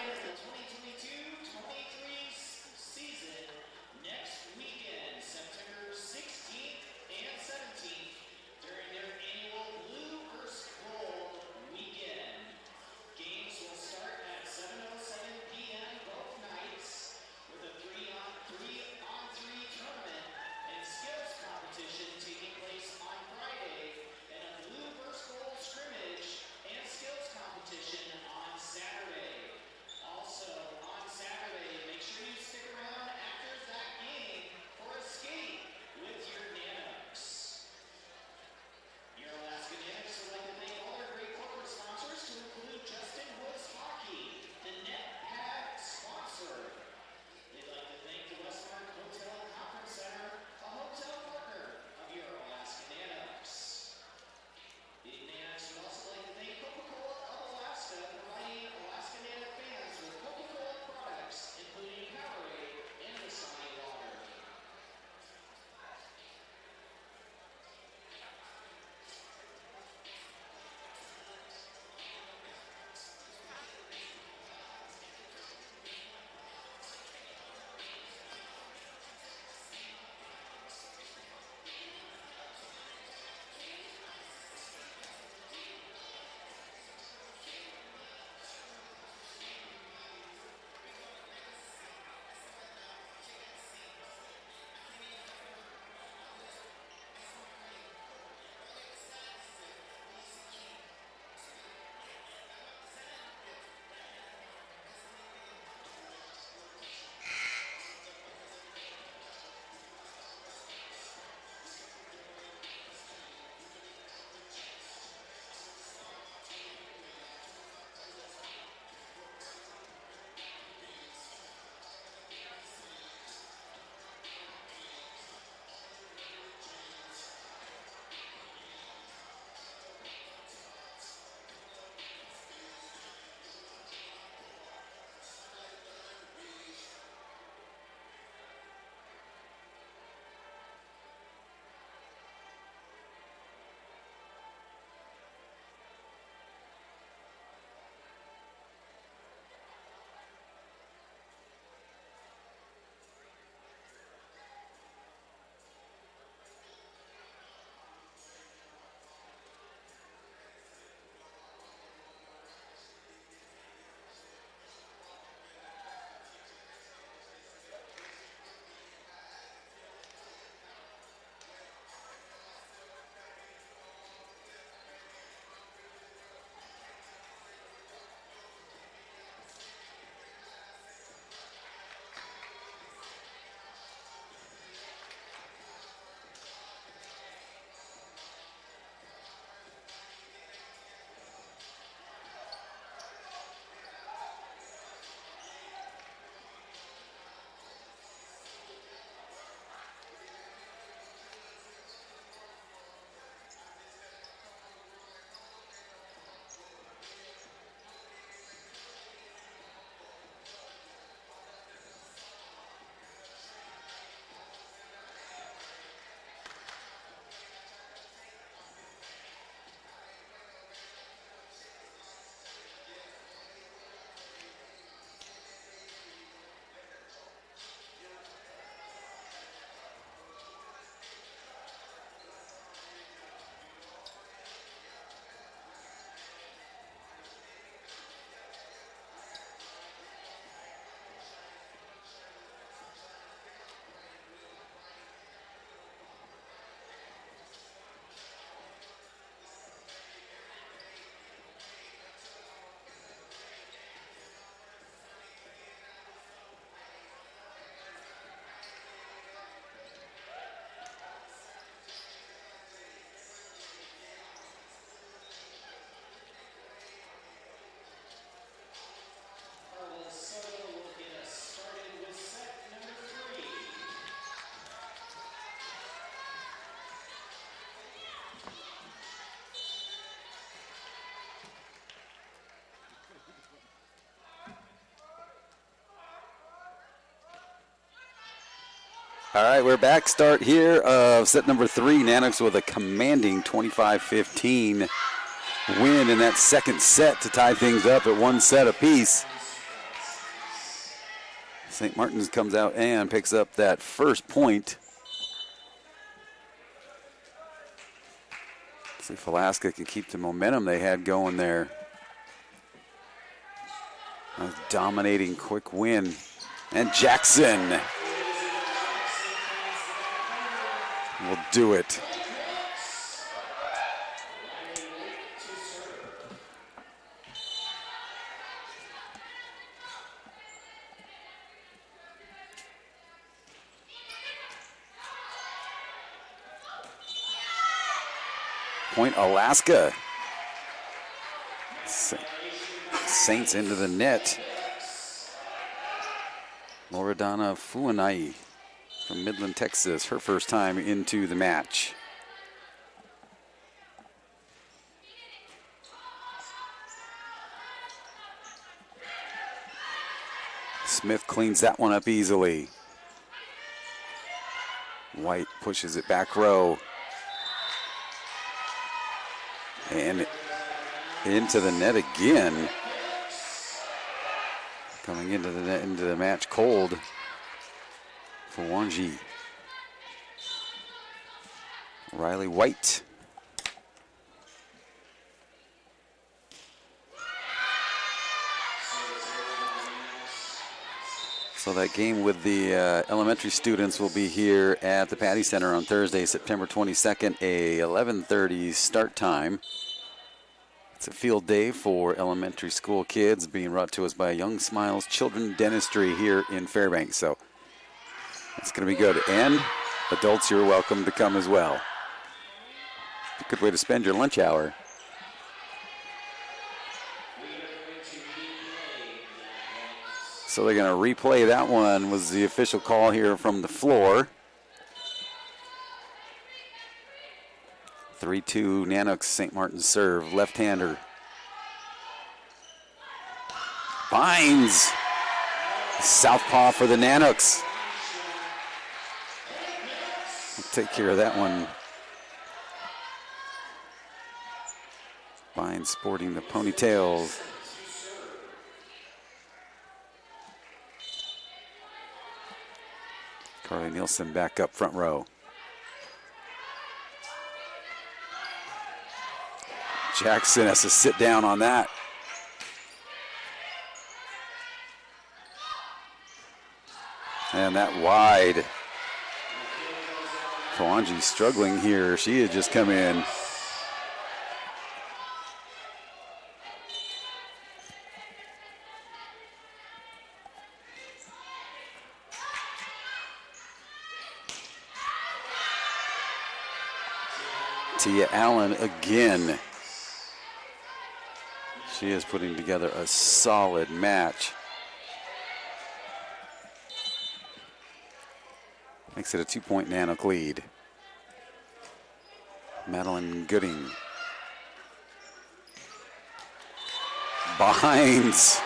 All right, we're back. Start here of set number 3. Nanooks with a commanding 25-15 win in that second set to tie things up at 1 set apiece. St. Martin's comes out and picks up that first point. See if Alaska can keep the momentum they had going there. A dominating quick win. And Jackson will do it. Point Alaska. Saints into the net. Loredana Fuanai from Midland, Texas, her first time into the match. Smith cleans that one up easily. White pushes it back row. And into the net again. Coming into the net, into the match cold for Wanji. Riley White. So that game with the elementary students will be here at the Patty Center on Thursday, September 22nd, a 11:30 start time. It's a field day for elementary school kids, being brought to us by Young Smiles Children Dentistry here in Fairbanks. So it's going to be good. And adults, you're welcome to come as well. A good way to spend your lunch hour. So they're going to replay that one, was the official call here from the floor. 3-2 Nanooks, St. Martin's serve, left-hander. Binds. Southpaw for the Nanooks. We'll take care of that one. Binds sporting the ponytails. Carly Nielsen back up front row. Jackson has to sit down on that. And that wide. Kawanji struggling here. She had just come in. Tia Allen again. She is putting together a solid match. Makes it a 2-point Nanook lead. Madeline Gooding. Binds.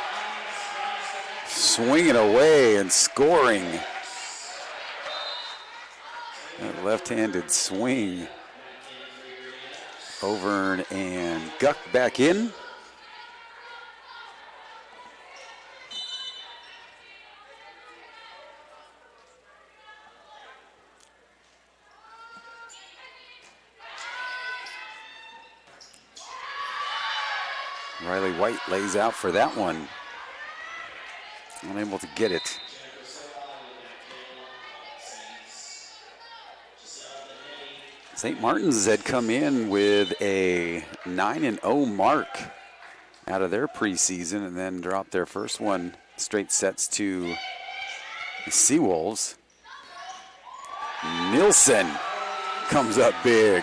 Swinging away and scoring. That left-handed swing. Overn and Guck back in. Riley White lays out for that one. Unable to get it. St. Martin's had come in with a 9-0 mark out of their preseason and then dropped their first one straight sets to the Seawolves. Nielsen comes up big.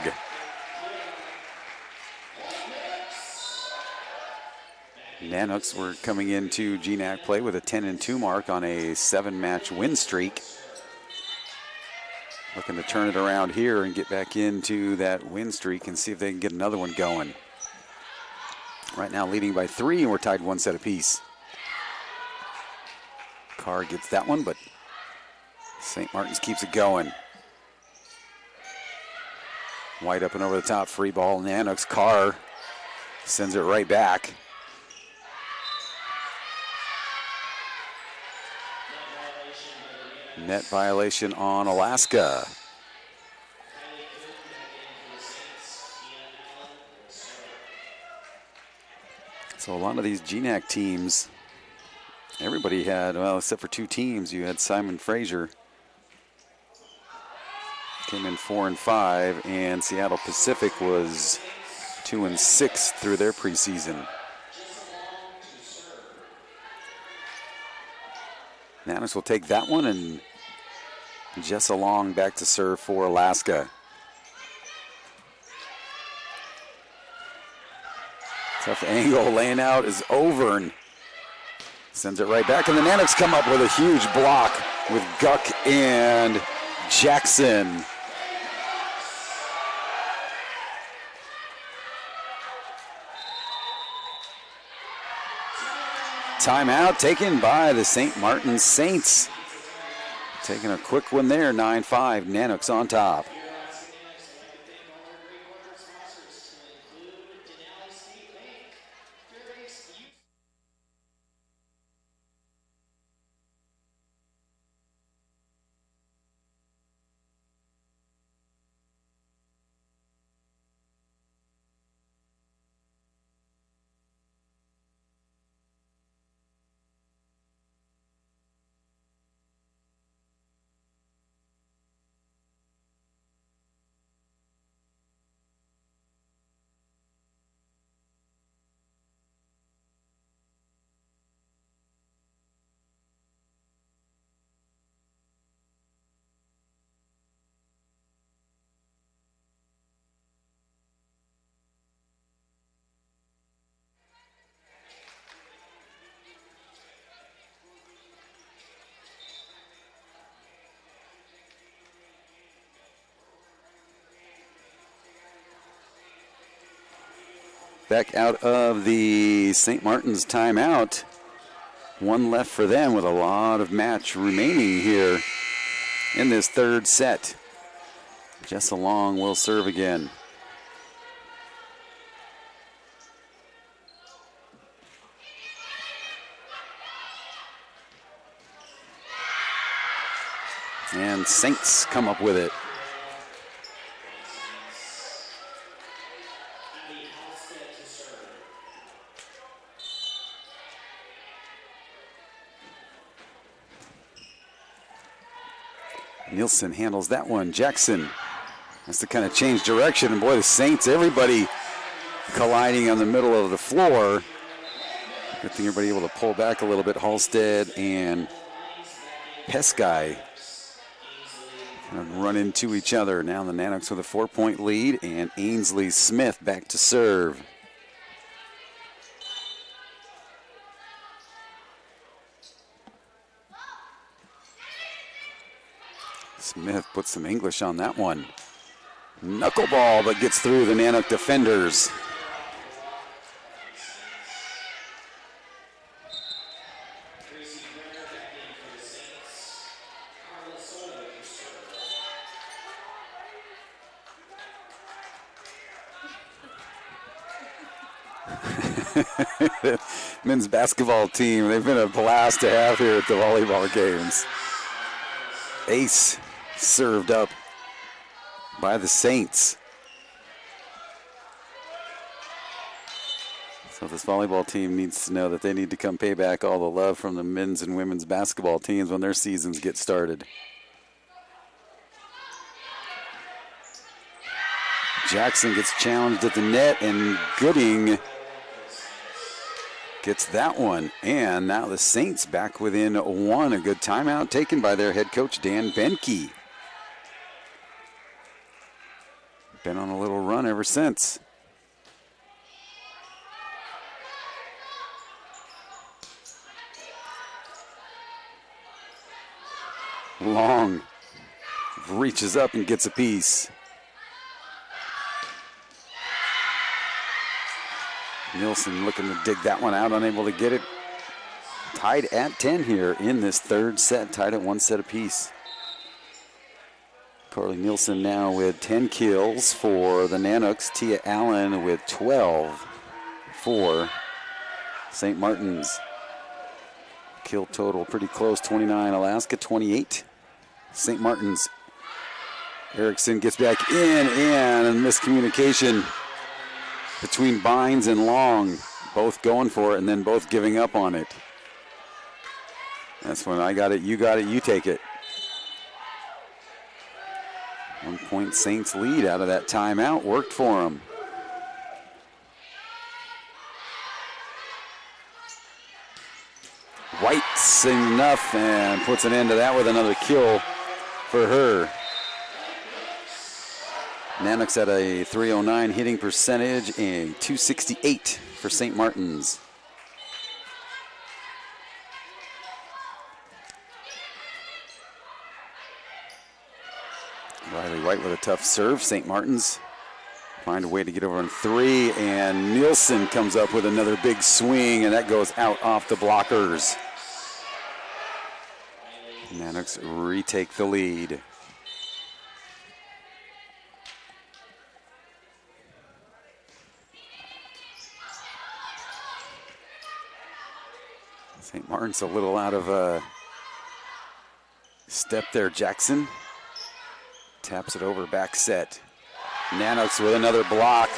Nanooks were coming into GNAC play with a 10-2 mark on a 7-match win streak. Looking to turn it around here and get back into that win streak and see if they can get another one going. Right now leading by 3, and we're tied 1 set apiece. Carr gets that one, but St. Martin's keeps it going. White up and over the top, free ball. Nanooks. Carr sends it right back. Net violation on Alaska. So a lot of these GNAC teams, everybody had, well, except for two teams, you had Simon Fraser. Came in 4-5, and Seattle Pacific was 2-6 through their preseason. Nanooks will take that one, and Jessa Long back to serve for Alaska. Tough angle, laying out is Overn. Sends it right back, and the Nanooks come up with a huge block with Guck and Jackson. Timeout taken by the St. Martin Saints. Taking a quick one there, 9-5, Nanooks on top. Back out of the St. Martin's timeout. One left for them with a lot of match remaining here in this third set. Jessa Long will serve again. And Saints come up with it. Nielsen handles that one. Jackson has to kind of change direction. And boy, the Saints, everybody colliding on the middle of the floor. Good thing everybody able to pull back a little bit. Halstead and Pesky kind of run into each other. Now the Nanooks with a 4-point lead, and Ainsley Smith back to serve. Smith puts some English on that one. Knuckleball, but gets through the Nanook defenders. Men's basketball team, they've been a blast to have here at the volleyball games. Ace served up by the Saints. So this volleyball team needs to know that they need to come pay back all the love from the men's and women's basketball teams when their seasons get started. Jackson gets challenged at the net, and Gooding gets that one. And now the Saints back within one. A good timeout taken by their head coach, Dan Benke. Been on a little run ever since. Long reaches up and gets a piece. Nielsen looking to dig that one out, unable to get it. Tied at 10 here in this third set, tied at one set apiece. Carly Nielsen now with 10 kills for the Nanooks. Tia Allen with 12 for St. Martin's. Kill total pretty close, 29 Alaska, 28 St. Martin's. Erickson gets back in, and miscommunication between Bynes and Long. Both going for it and then both giving up on it. That's when I got it, you take it. 1 point Saints lead out of that timeout. Worked for them. White's enough and puts an end to that with another kill for her. Nanooks at a .309 hitting percentage and .268 for St. Martin's. Riley White with a tough serve. St. Martin's find a way to get over on 3, and Nielsen comes up with another big swing, and that goes out off the blockers. Nanooks retake the lead. St. Martin's a little out of step there. Jackson taps it over, back set. Nanooks with another block.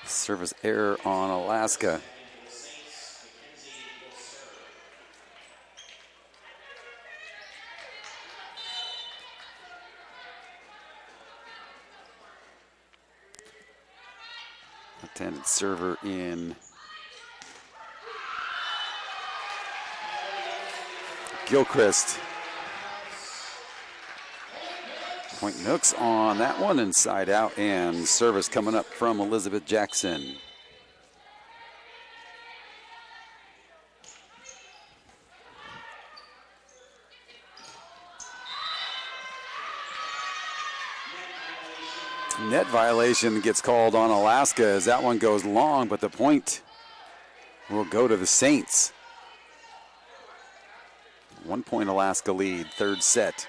Service error on Alaska. Attended server in Gilchrist. Point Nooks on that one, inside out, and service coming up from Elizabeth Jackson. Net violation gets called on Alaska as that one goes long, but the point will go to the Saints. 1 point Alaska lead, third set.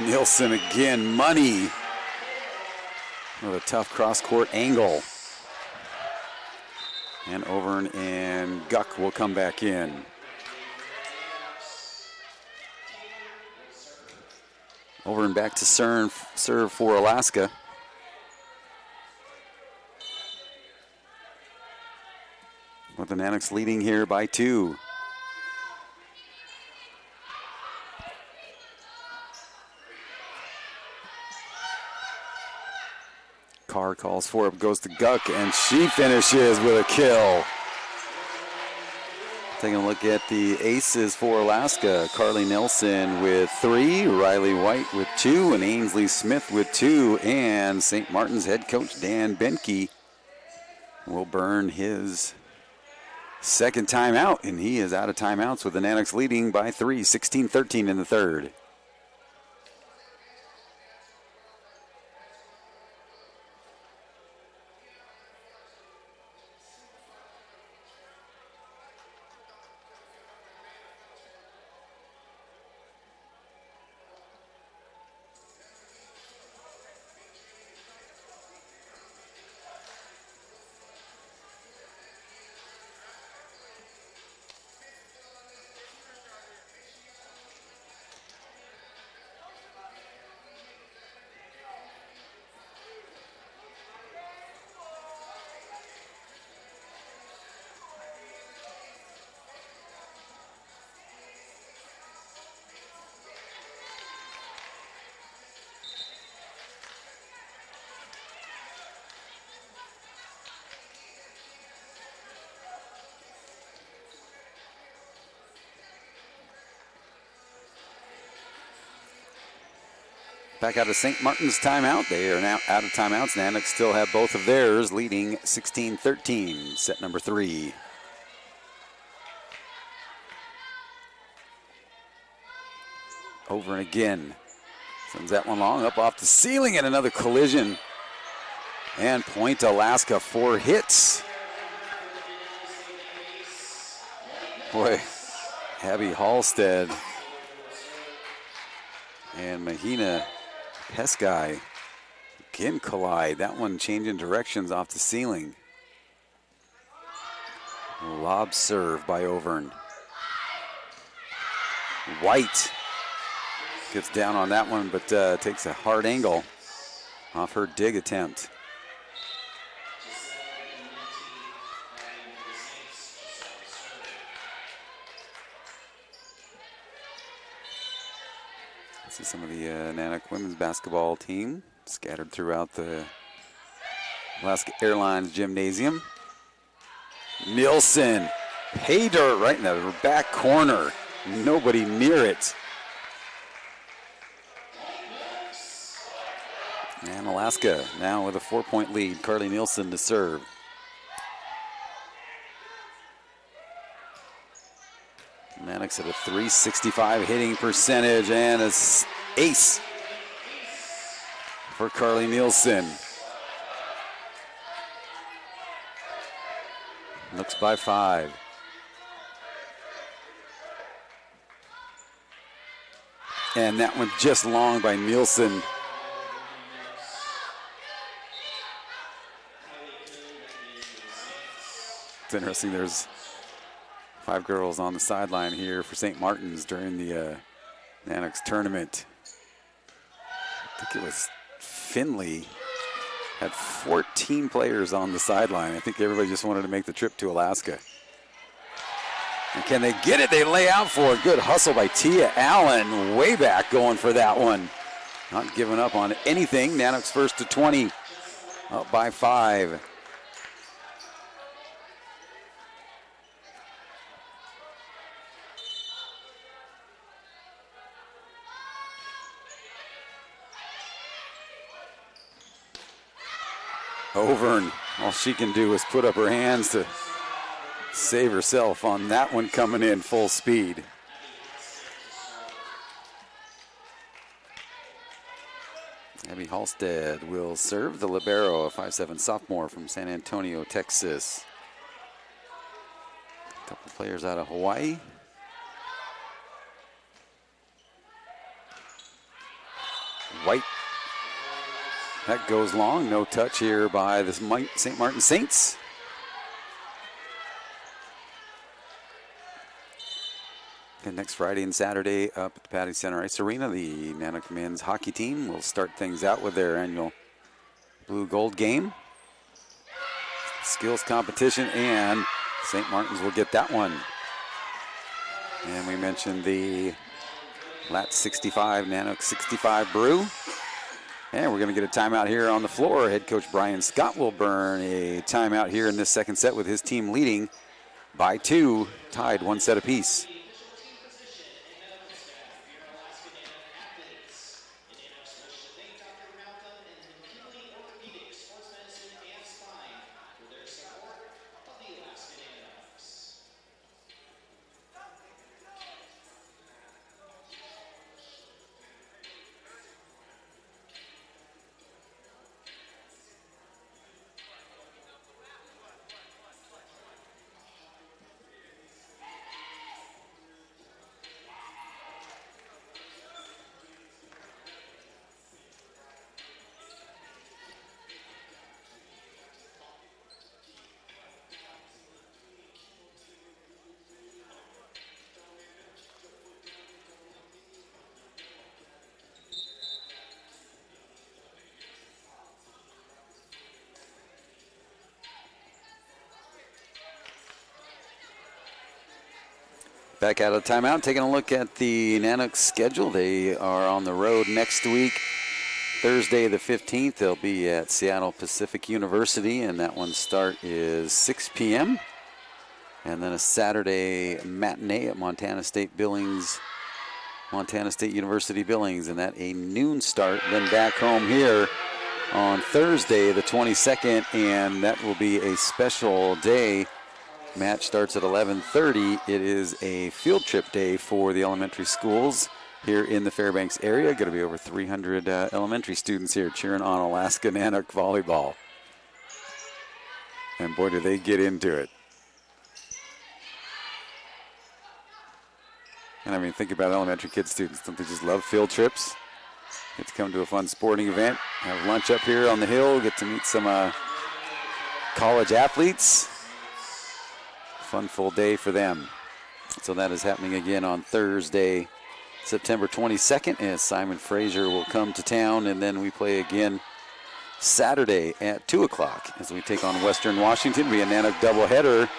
Nielsen again, money with a tough cross-court angle. And Overn and Guck will come back in. Overn back to serve for Alaska. With the Nanooks leading here by 2. Carr calls for it, goes to Guck, and she finishes with a kill. Taking a look at the aces for Alaska. Carly Nelson with 3, Riley White with 2, and Ainsley Smith with 2. And St. Martin's head coach Dan Benke will burn his second timeout, and he is out of timeouts with the Nanooks leading by 3, 16-13 in the third. Back out of St. Martin's timeout. They are now out of timeouts. Nanooks still have both of theirs, leading 16-13, set number 3. Over and again. Sends that one long, up off the ceiling, and another collision. And point Alaska, 4 hits. Boy, Abby Halstead and Mahina Peskai again collide. That one changing directions off the ceiling. Lob serve by Overn. White gets down on that one, but takes a hard angle off her dig attempt. See some of the Nanook women's basketball team scattered throughout the Alaska Airlines gymnasium. Nielsen, pay dirt right in the back corner. Nobody near it. And Alaska now with a 4-point lead. Carly Nielsen to serve. Nanooks at a .365 hitting percentage and an ace for Carly Nielsen. Looks by 5. And that one just long by Nielsen. It's interesting, there's 5 girls on the sideline here for St. Martin's during the Nanooks tournament. I think it was Finley had 14 players on the sideline. I think everybody just wanted to make the trip to Alaska. And can they get it? They lay out for a good hustle by Tia Allen. Way back going for that one. Not giving up on anything. Nanooks first to 20. Up by 5. Overn, all she can do is put up her hands to save herself on that one coming in full speed. Abby Halstead will serve the libero, a 5'7" sophomore from San Antonio, Texas. A couple players out of Hawaii. White. That goes long. No touch here by the St. Martin Saints. And next Friday and Saturday up at the Patty Center Ice Arena, the Nanook men's hockey team will start things out with their annual blue-gold game. Skills competition, and St. Martin's will get that one. And we mentioned the Lat 65, Nanook 65 brew. And we're going to get a timeout here on the floor. Head coach Brian Scott will burn a timeout here in this second set with his team leading by 2, tied 1 set apiece. Back out of timeout, taking a look at the Nanooks schedule. They are on the road next week. Thursday the 15th, they'll be at Seattle Pacific University, and that one's start is 6 p.m. And then a Saturday matinee at Montana State Billings Montana State University Billings, and that a noon start. Then back home here on Thursday, the 22nd, and that will be a special day. Match starts at 11:30. It is a field trip day for the elementary schools here in the Fairbanks area. Going to be over 300 elementary students here cheering on Alaska Nanook volleyball. And boy, do they get into it. And I mean, think about elementary kid students. Don't they just love field trips? Get to come to a fun sporting event, have lunch up here on the hill, get to meet some college athletes. Fun full day for them. So that is happening again on Thursday, September 22nd, as Simon Fraser will come to town, and then we play again Saturday at 2 o'clock as we take on Western Washington. Be a Nanook doubleheader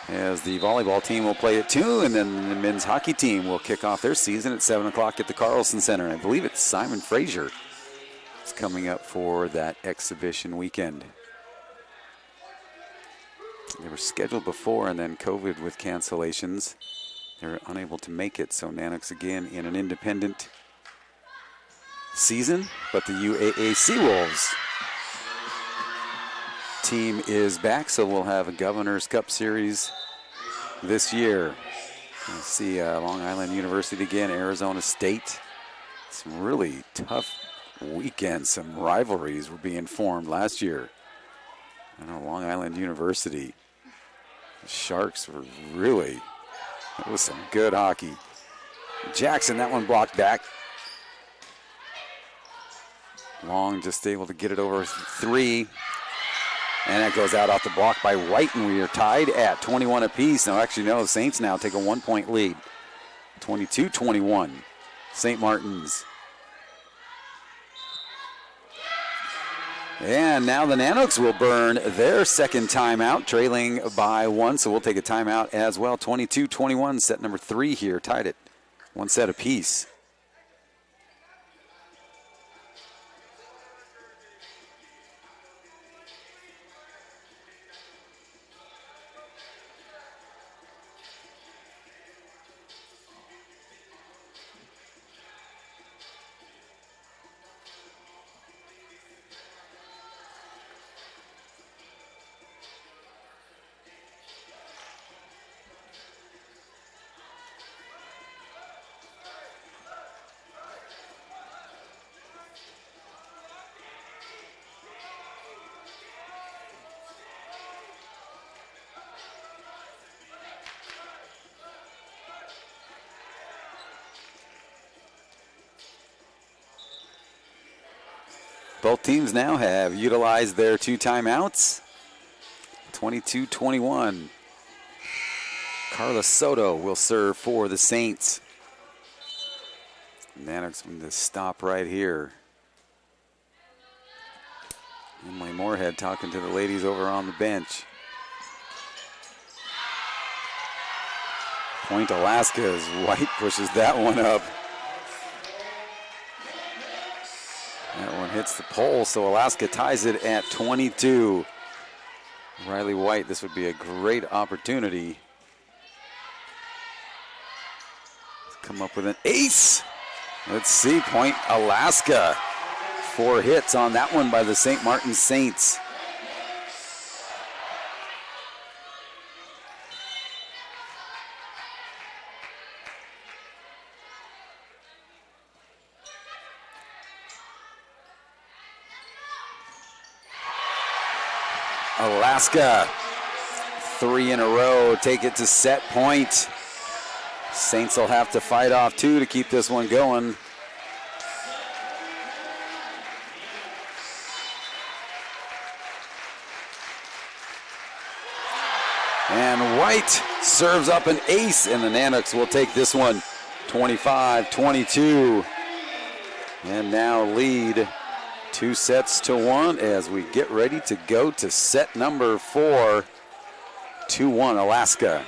as the volleyball team will play at 2, and then the men's hockey team will kick off their season at 7 o'clock at the Carlson Center. I believe it's Simon Fraser is coming up for that exhibition weekend. They were scheduled before, and then COVID with cancellations. They were unable to make it, so Nanooks again in an independent season, but the UAAC Wolves team is back, so we'll have a Governor's Cup Series this year. We'll see Long Island University again, Arizona State. Some really tough weekends, some rivalries were being formed last year. I know Long Island University, the Sharks were really, it was some good hockey. Jackson, that one blocked back. Long just able to get it over 3. And that goes out off the block by White, and we are tied at 21 apiece. Now, actually, no, the Saints now take a 1-point lead. 22-21, St. Martin's. And now the Nanooks will burn their second timeout, trailing by 1. So we'll take a timeout as well. 22-21, set number 3 here, tied at 1 set apiece. Both teams now have utilized their 2 timeouts. 22-21. Carla Soto will serve for the Saints. Nanooks going to stop right here. Emily Moorhead talking to the ladies over on the bench. Point Alaska as White pushes that one up. That one hits the pole, so Alaska ties it at 22. Riley White, this would be a great opportunity to come up with an ace. Let's see, point Alaska. 4 hits on that one by the St. Martin Saints. Alaska, 3 in a row, take it to set point. Saints will have to fight off 2 to keep this one going. And White serves up an ace, and the Nanooks will take this one 25-22. And now lead 2-1 as we get ready to go to set number 4. 2-1 Alaska.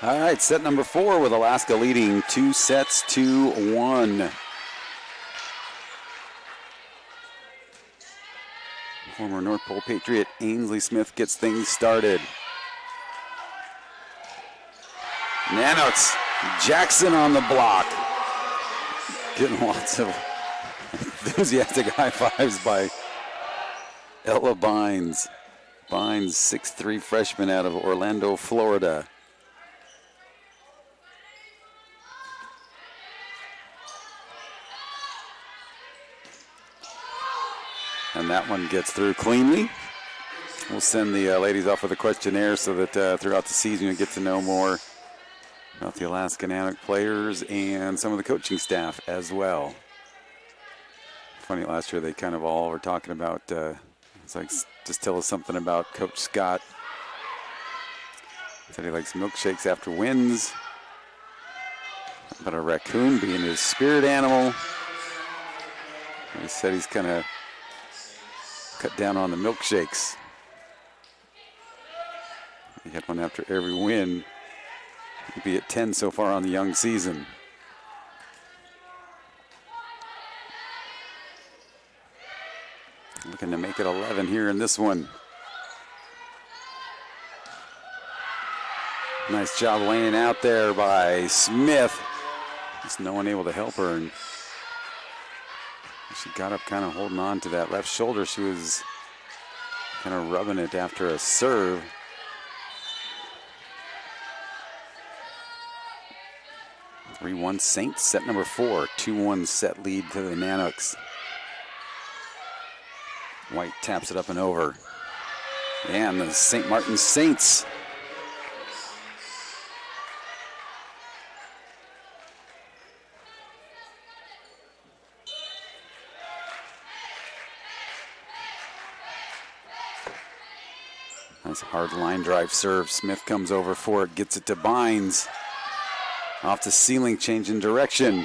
All right, set number 4 with Alaska leading 2-1. Former North Pole Patriot Ainsley Smith gets things started. Nanooks, Jackson on the block. Getting lots of enthusiastic high fives by Ella Bynes. Bynes, 6'3" freshman out of Orlando, Florida. And that one gets through cleanly. We'll send the ladies off with a questionnaire so that throughout the season you'll get to know more about the Alaska Nanook players and some of the coaching staff as well. Funny, last year they kind of all were talking about, it's like, just tell us something about Coach Scott. Said he likes milkshakes after wins. About a raccoon being his spirit animal. He said he's kind of cut down on the milkshakes. He had one after every win. He'll be at 10 so far on the young season. Looking to make it 11 here in this one. Nice job laying out there by Smith. Just no one able to help her. And she got up kind of holding on to that left shoulder. She was kind of rubbing it after a serve. (3-1) Saints, set number 4. 2-1 set lead to the Nanooks. White taps it up and over. And the St. Martin Saints. Nice hard line drive serve. Smith comes over for it, gets it to Bynes. Off the ceiling, changing direction.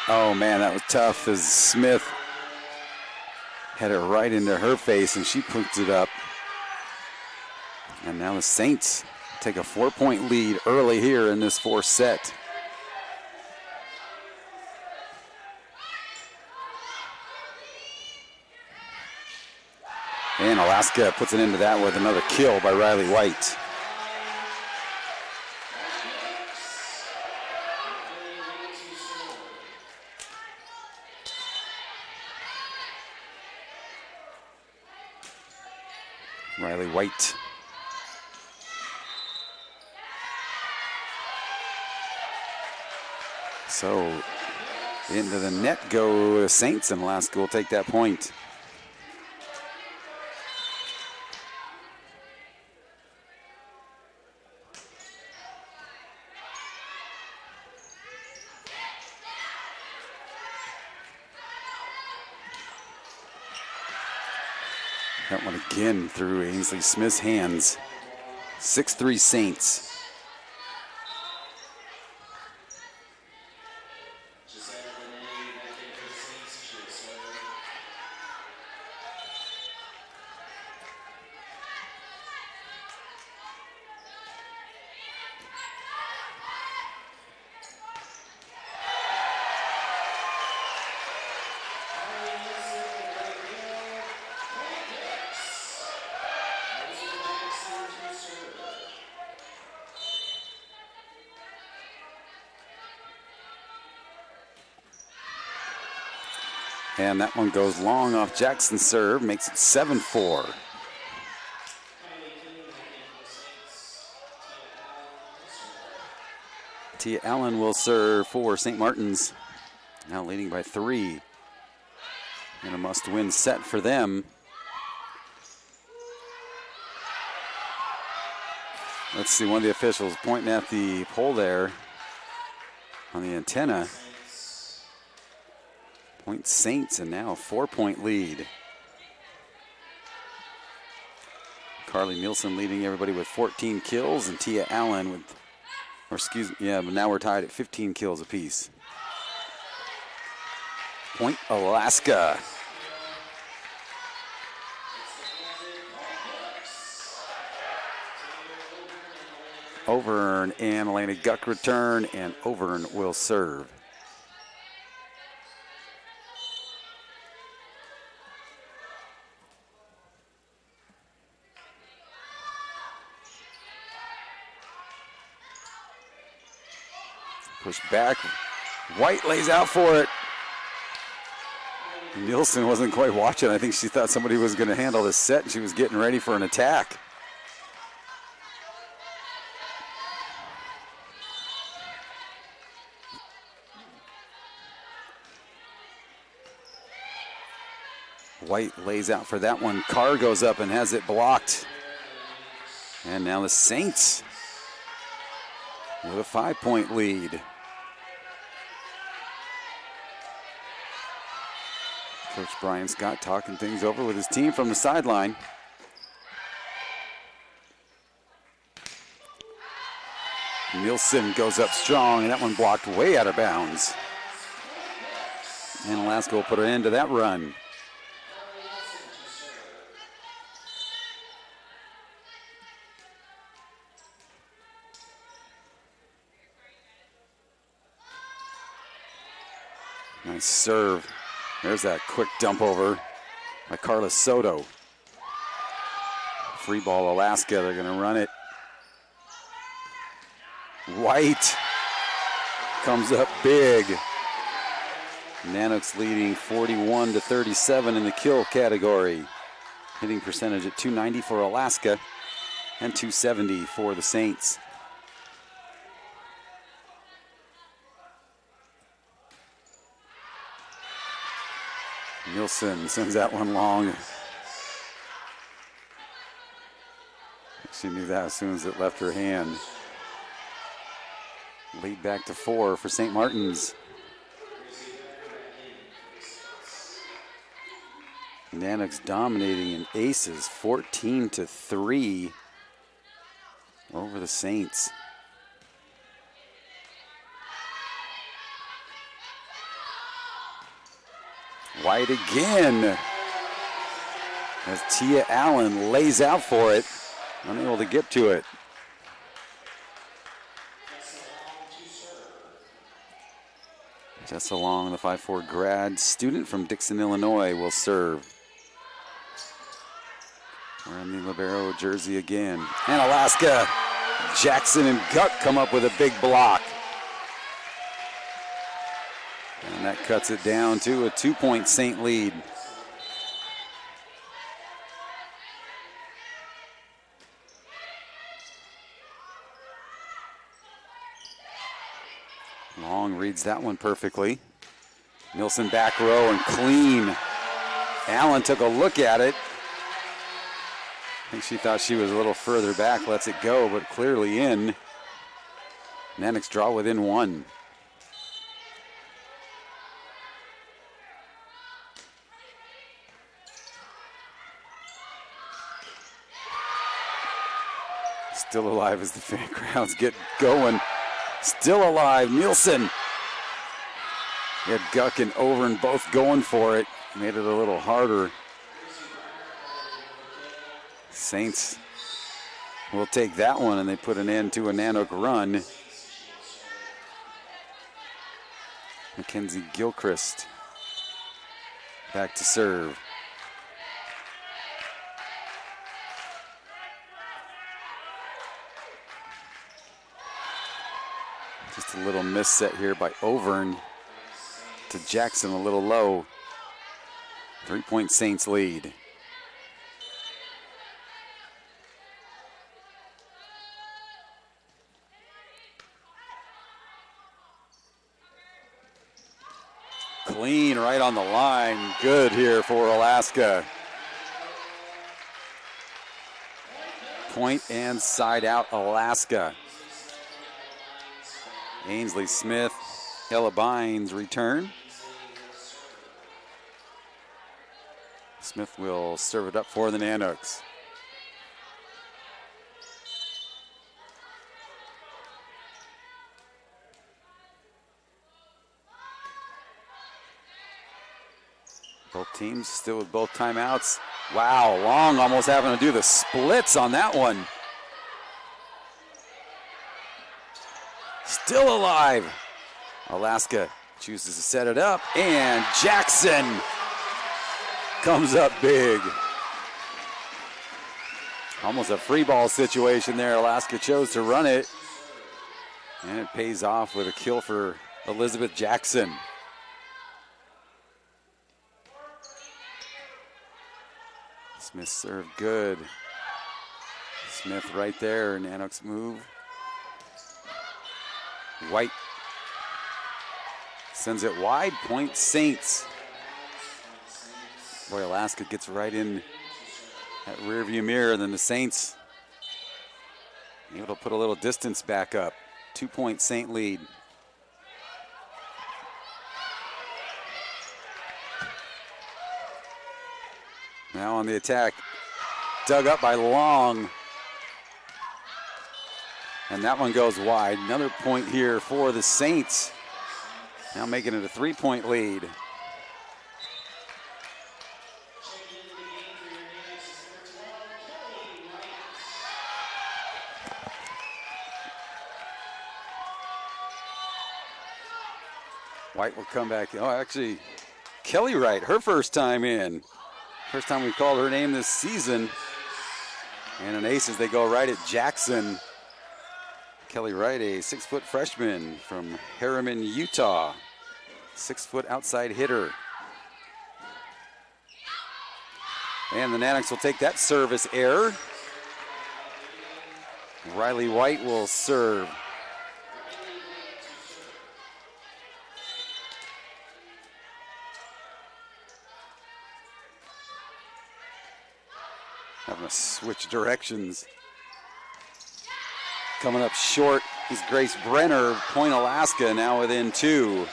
Oh man, that was tough as Smith had it right into her face and she puts it up. And now the Saints take a 4-point lead early here in this 4th set. And Alaska puts an end to that with another kill by Riley White. Riley White. So into the net go the Saints, and Alaska will take that point. That one again through Ainsley Smith's hands. 6-3 Saints. And that one goes long off Jackson's serve, makes it 7-4. Tia Allen will serve for St. Martin's, now leading by 3. And a must-win set for them. Let's see, one of the officials pointing at the pole there on the antenna. Point Saints, and now a 4-point lead. Carly Nielsen leading everybody with 14 kills, and Tia Allen with, but now we're tied at 15 kills apiece. Point Alaska. Auburn, and Elena Guck return, and Auburn will serve. Push back. White lays out for it. Nielsen wasn't quite watching. I think she thought somebody was going to handle this set, and she was getting ready for an attack. White lays out for that one. Carr goes up and has it blocked. And now the Saints with a 5-point lead. Coach Brian Scott talking things over with his team from the sideline. Nielsen goes up strong, and that one blocked way out of bounds. And Alaska will put an end to that run. Nice serve. There's that quick dump over by Carla Soto. Free ball Alaska, they're gonna run it. White comes up big. Nanooks leading 41-37 in the kill category. Hitting percentage at .290 for Alaska and .270 for the Saints. Nielsen sends that one long. She knew that as soon as it left her hand. Lead back to 4 for St. Martin's. Nanooks dominating in aces, 14-3 over the Saints. White again, as Tia Allen lays out for it, unable to get to it. Jessa Long, the 5'4" grad student from Dixon, Illinois, will serve. Wearing the libero jersey again. And Alaska, Jackson and Guck come up with a big block. And that cuts it down to a 2-point Saint lead. Long reads that one perfectly. Nielsen back row and clean. Allen took a look at it. I think she thought she was a little further back, lets it go, but clearly in. Nanooks draw within 1. Still alive as the fan crowds get going. Still alive, Nielsen. He had Guck and Auburn both going for it. Made it a little harder. Saints will take that one, and they put an end to a Nanook run. Mackenzie Gilchrist back to serve. Just a little miss set here by Auburn to Jackson, a little low. 3-point Saints lead. Clean right on the line. Good here for Alaska. Point and side out Alaska. Ainsley Smith, Ella Bynes return. Smith will serve it up for the Nanooks. Both teams still with both timeouts. Wow, Long almost having to do the splits on that one. still alive. Alaska chooses to set it up, and Jackson comes up big. Almost a free ball situation there. Alaska chose to run it, and it pays off with a kill for Elizabeth Jackson. Smith served good. Smith right there, Nanooks move. White sends it wide, point Saints. Boy, Alaska gets right in that rear view mirror, and then the Saints able to put a little distance back up. 2-point Saint lead. Now on the attack, dug up by Long. And that one goes wide. Another point here for the Saints. Now making it a 3-point lead. White will come back. Oh, actually, Kelly Wright, her first time in. First time we called her name this season. And an ace as they go right at Jackson. Kelly Wright, a 6-foot freshman from Harriman, Utah. 6-foot outside hitter. And the Nanooks will take that service error. Riley White will serve. Having to switch directions. Coming up short is Grace Brenner, Point Alaska, now within 2.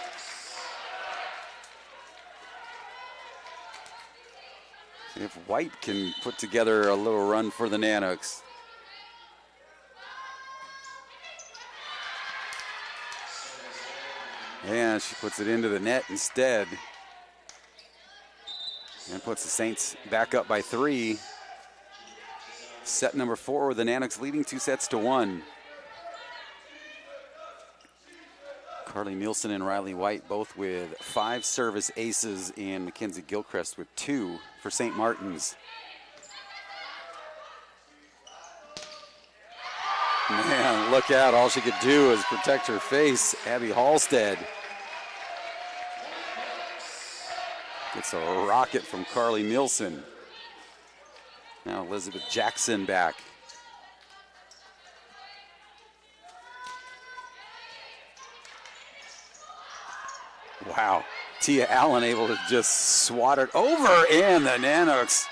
See if White can put together a little run for the Nanooks. And she puts it into the net instead. And puts the Saints back up by 3. Set number 4 with the Nanooks leading 2-1. Carly Nielsen and Riley White both with 5 service aces, and Mackenzie Gilchrist with 2 for St. Martin's. Man, look out. All she could do is protect her face. Abby Halstead gets a rocket from Carly Nielsen. Now Elizabeth Jackson back. Wow. Tia Allen able to just swat it over, and the Nanooks.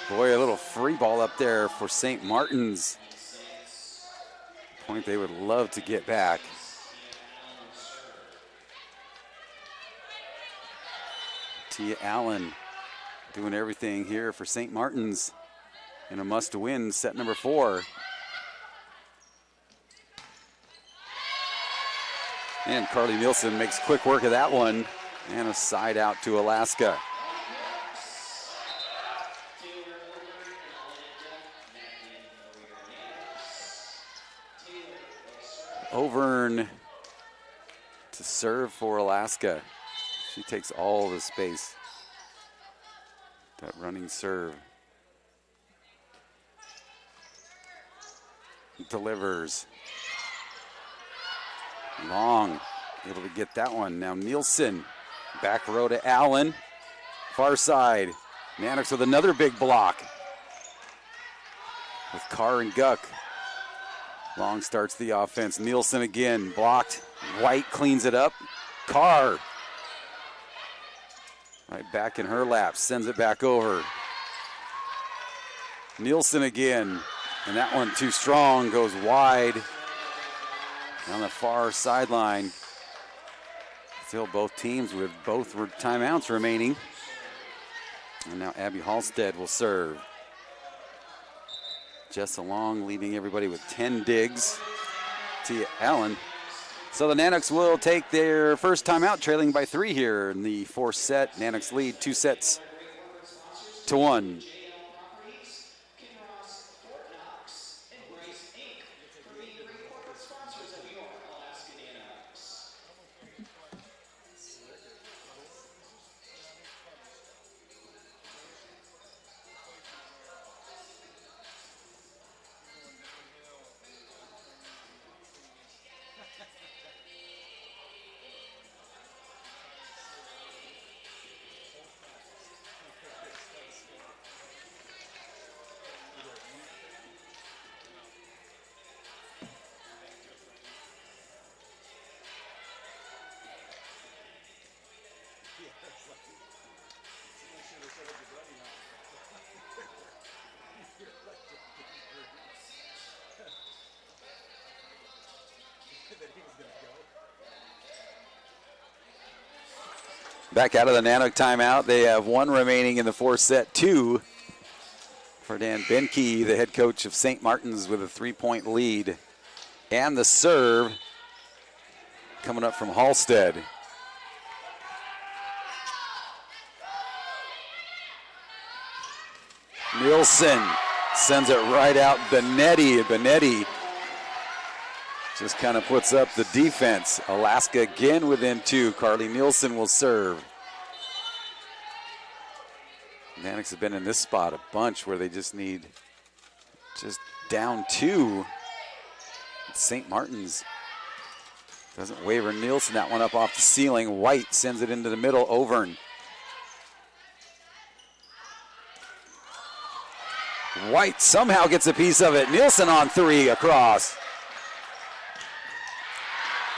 Boy, a little free ball up there for St. Martin's. Point they would love to get back. Tia Allen doing everything here for St. Martin's in a must-win set number 4. And Carly Nielsen makes quick work of that one, and a side out to Alaska. Overn to serve for Alaska. She takes all the space. That running serve. Delivers. Long, able to get that one. Now Nielsen, back row to Allen. Far side. Nanooks with another big block. With Carr and Guck. Long starts the offense. Nielsen again, blocked. White cleans it up. Carr. Right back in her lap, sends it back over. Nielsen again, and that one too strong, goes wide. On the far sideline. Still both teams with both timeouts remaining. And now Abby Halstead will serve. Jessa Long leading everybody with 10 digs. Tia Allen. So the Nanooks will take their first timeout, trailing by 3 here in the 4th set. Nanooks lead 2-1. Back out of the Nanook timeout. They have one remaining in the fourth set, two for Dan Benke, the head coach of St. Martin's, with a 3-point lead. And the serve coming up from Halstead. Nielsen sends it right out. Benetti just kind of puts up the defense. Alaska again within two. Carly Nielsen will serve. Nanooks have been in this spot a bunch where they just need down two. St. Martin's doesn't waver. Nielsen, that one up off the ceiling. White sends it into the middle. Overn. White somehow gets a piece of it. Nielsen on three across.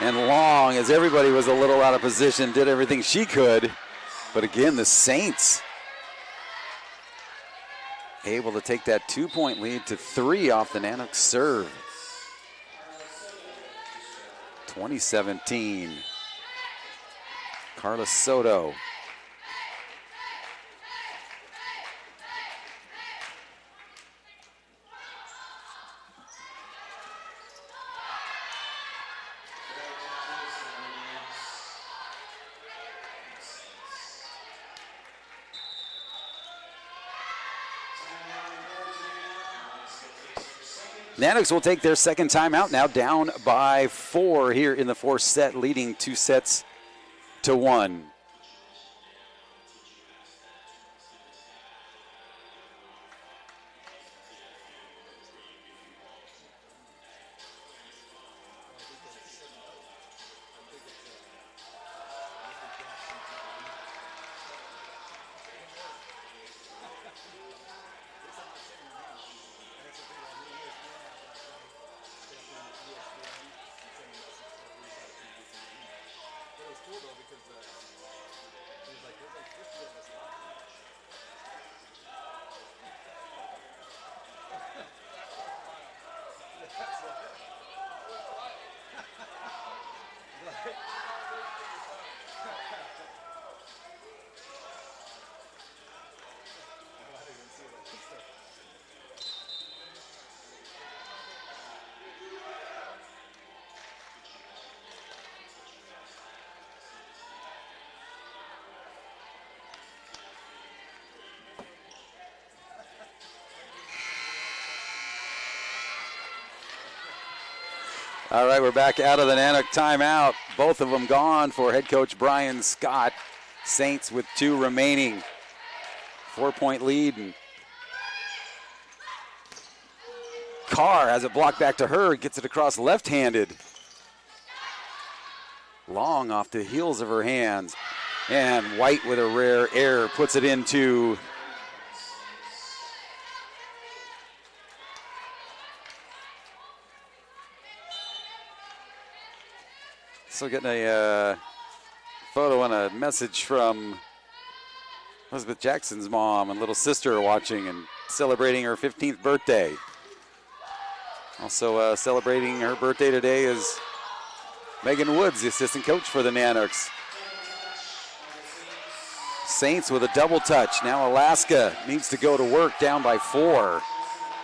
And Long, as everybody was a little out of position, did everything she could. But again, the Saints able to take that 2-point lead to 3 off the Nanooks serve. 2017. Carla Soto. Nanooks will take their second timeout now, down by 4 here in the fourth set, leading 2-1. All right, we're back out of the Nanook timeout. Both of them gone for head coach Brian Scott. Saints with 2 remaining. 4-point lead. And Carr has it blocked back to her, gets it across left-handed. Long off the heels of her hands. And White with a rare error puts it into So getting a photo and a message from Elizabeth Jackson's mom and little sister watching and celebrating her 15th birthday. Also celebrating her birthday today is Megan Woods, the assistant coach for the Nanooks. Saints with a double touch. Now Alaska needs to go to work, down by 4.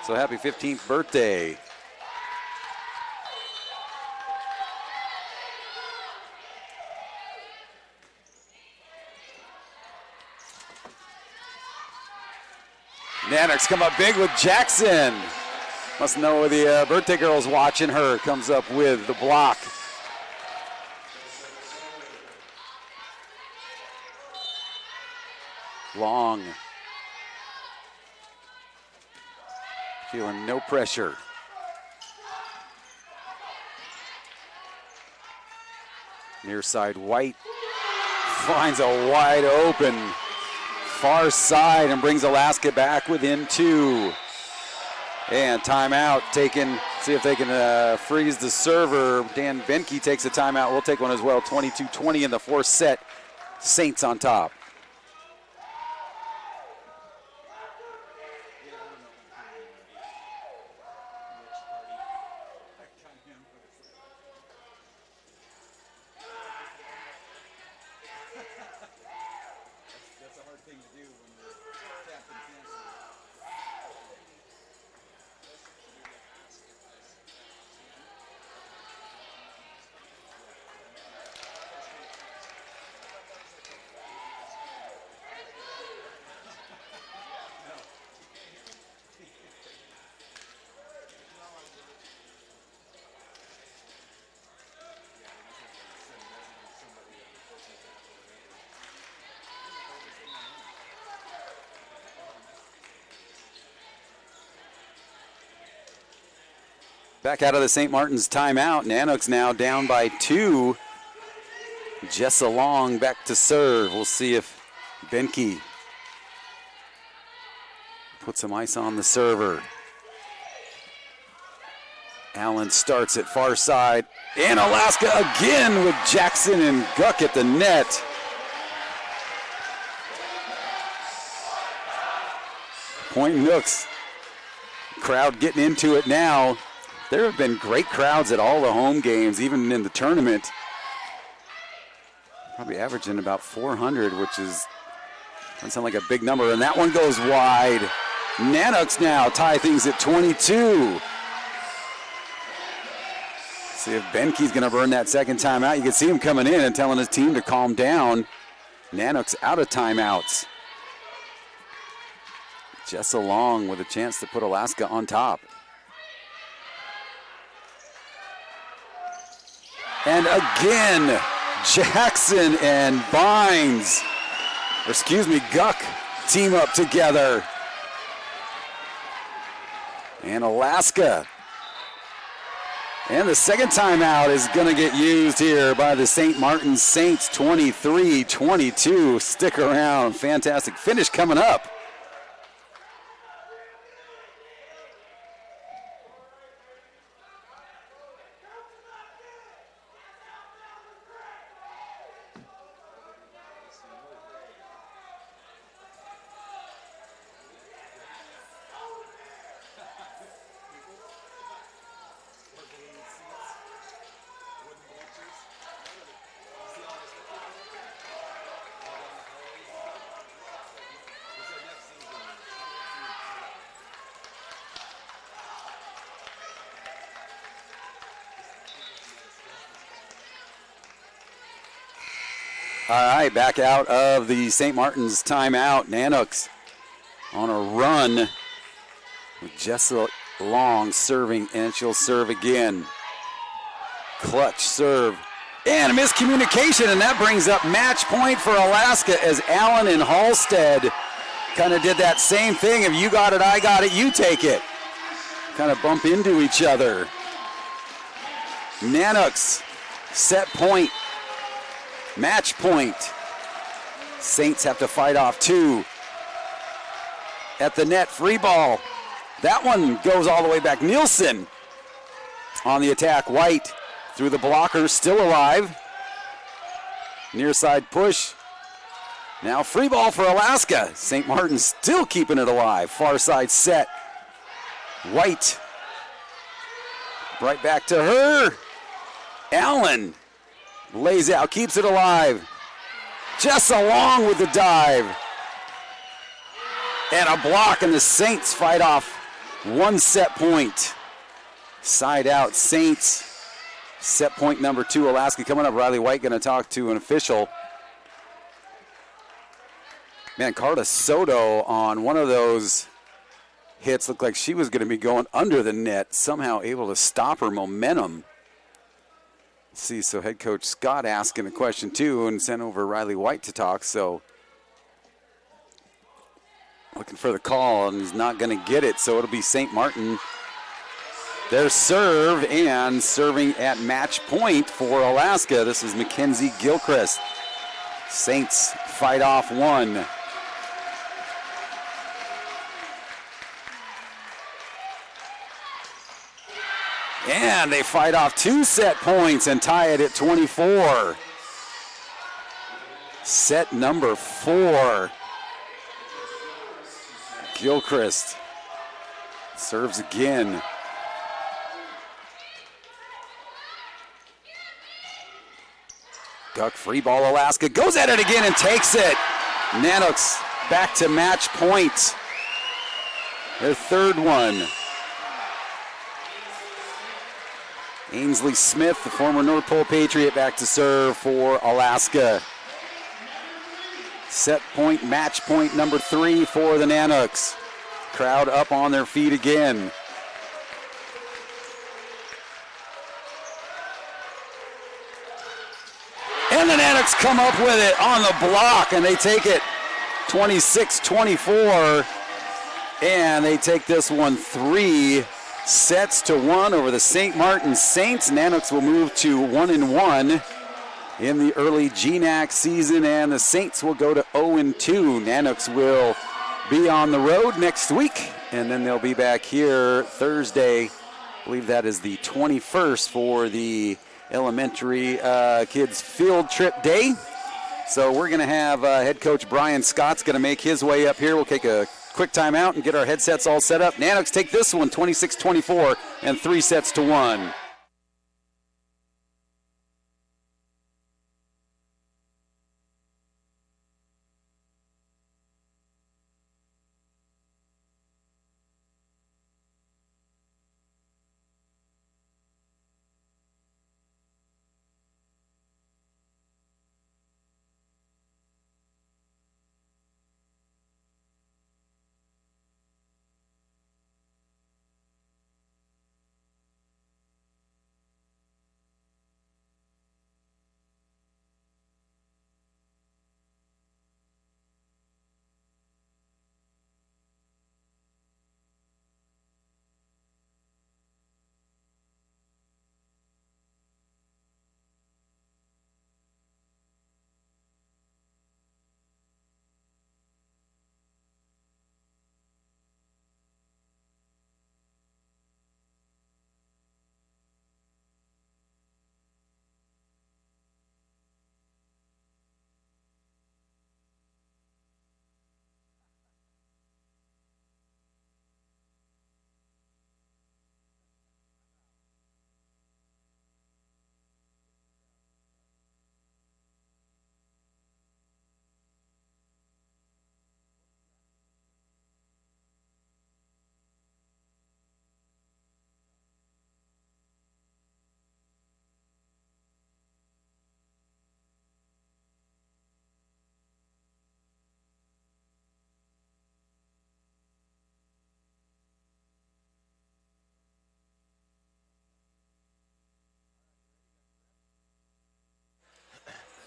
So happy 15th birthday. Nanooks come up big with Jackson. Must know the birthday girl's watching her. Comes up with the block. Long. Feeling no pressure. Near side White finds a wide open far side and brings Alaska back within 2. And timeout taken. See if they can freeze the server. Dan Benke takes a timeout. We'll take one as well. 22-20 in the fourth set. Saints on top. Back out of the St. Martin's timeout. Nanooks now down by 2. Jessa Long back to serve. We'll see if Benke puts some ice on the server. Allen starts at far side. And Alaska again with Jackson and Guck at the net. Point Nooks. Crowd getting into it now. There have been great crowds at all the home games, even in the tournament. Probably averaging about 400, which doesn't sound like a big number. And that one goes wide. Nanooks now tie things at 22. See if Benke's going to burn that second timeout. You can see him coming in and telling his team to calm down. Nanooks out of timeouts. Jessa Long with a chance to put Alaska on top. And again, Jackson and Guck team up together. And Alaska. And the second timeout is going to get used here by the St. Martin's Saints, 23-22. Stick around. Fantastic finish coming up. All right, back out of the St. Martin's timeout. Nanooks on a run with Jessa Long serving, and she'll serve again. Clutch serve. And a miscommunication, and that brings up match point for Alaska as Allen and Halstead kind of did that same thing. If you got it, I got it, you take it. Kind of bump into each other. Nanooks set point. Match point. Saints have to fight off 2. At the net, free ball. That one goes all the way back. Nielsen on the attack. White through the blocker, still alive. Near side push. Now free ball for Alaska. St. Martin still keeping it alive. Far side set. White. Right back to her. Allen. Lays out, keeps it alive. Jessa Long with the dive. And a block, and the Saints fight off 1 set point. Side out, Saints. Set point number 2, Alaska coming up. Riley White going to talk to an official. Man, Carla Soto on one of those hits looked like she was going to be going under the net. Somehow able to stop her momentum. See, so head coach Scott asking a question too and sent over Riley White to talk. So looking for the call, and he's not going to get it. So it'll be St. Martin. Their serve, and serving at match point for Alaska. This is Mackenzie Gilchrist. Saints fight off 1. And they fight off 2 set points and tie it at 24. Set number 4. Gilchrist serves again. Guck free ball, Alaska goes at it again and takes it. Nanooks back to match point. Their third one. Ainsley Smith, the former North Pole Patriot, back to serve for Alaska. Set point, match point number 3 for the Nanooks. Crowd up on their feet again. And the Nanooks come up with it on the block, and they take it 26-24. And they take this one 3-6 sets-to-1 over the St. Martin Saints. Nanooks will move to 1-1 in the early GNAC season, and the Saints will go to 0-2. Nanooks will be on the road next week, and then they'll be back here Thursday. I believe that is the 21st for the elementary kids field trip day. So we're going to have head coach Brian Scott's going to make his way up here. We'll take a quick timeout and get our headsets all set up. Nanooks take this one 26-24 and 3-1.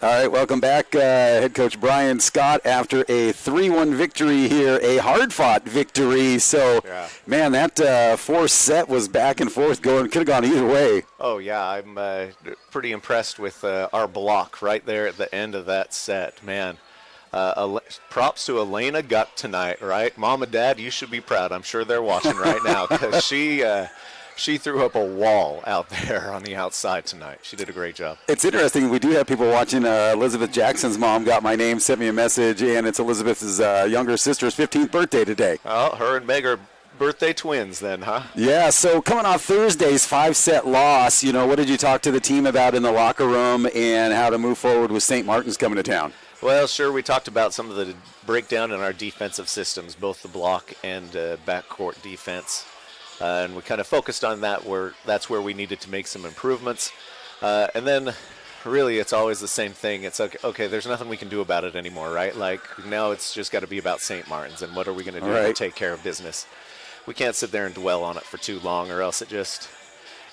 All right, welcome back, head coach Brian Scott, after a 3-1 victory here, a hard-fought victory. So, yeah. Man, that fourth set was back and forth going, could have gone either way. Oh, yeah, I'm pretty impressed with our block right there at the end of that set. Man, props to Elena Gutt tonight, right? Mom and Dad, you should be proud. I'm sure they're watching right now because she threw up a wall out there on the outside tonight. She did a great job. It's interesting. We do have people watching. Elizabeth Jackson's mom got my name, sent me a message, and it's Elizabeth's younger sister's 15th birthday today. Oh, her and Meg are birthday twins then, huh? Yeah, so coming off Thursday's 5-set loss, what did you talk to the team about in the locker room and how to move forward with St. Martin's coming to town? Well, sure, we talked about some of the breakdown in our defensive systems, both the block and backcourt defense. And we kind of focused on that, that's where we needed to make some improvements. And then really it's always the same thing. It's like, okay, there's nothing we can do about it anymore, right? Like now it's just got to be about St. Martin's and what are we going to do to take care of business. We can't sit there and dwell on it for too long or else it just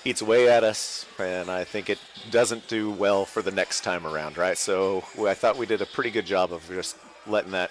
eats away at us, and I think it doesn't do well for the next time around, right? So I thought we did a pretty good job of just letting that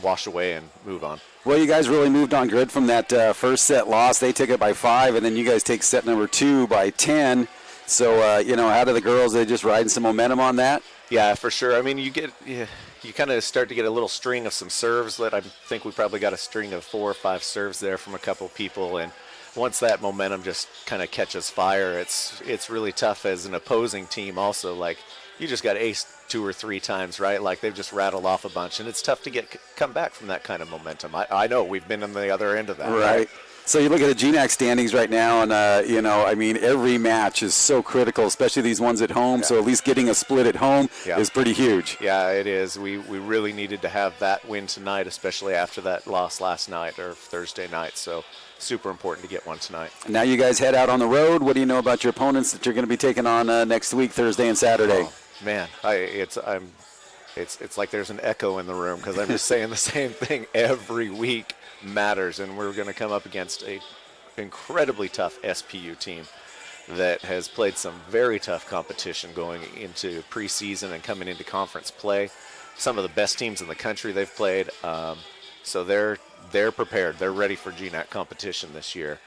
wash away and move on. Well, you guys really moved on good from that first set loss. They took it by 5, and then you guys take set number 2 by 10. So, out of the girls, they just riding some momentum on that? Yeah, for sure. I mean, you kind of start to get a little string of some serves. I think we probably got a string of 4 or 5 serves there from a couple people, and once that momentum just kind of catches fire, it's really tough as an opposing team also. Like, you just got aced 2 or 3 times, right? Like, they've just rattled off a bunch, and it's tough to come back from that kind of momentum. I know we've been on the other end of that. Right. So you look at the GNAC standings right now, and, every match is so critical, especially these ones at home. Yeah. So at least getting a split at home is pretty huge. Yeah, it is. We really needed to have that win tonight, especially after that loss last night or Thursday night. So super important to get one tonight. Now you guys head out on the road. What do you know about your opponents that you're going to be taking on next week, Thursday and Saturday? Oh, man, it's like there's an echo in the room because I'm just saying the same thing every week. Matters, and we're going to come up against a incredibly tough SPU team that has played some very tough competition going into preseason and coming into conference play. Some of the best teams in the country they've played, so they're prepared. They're ready for GNAC competition this year.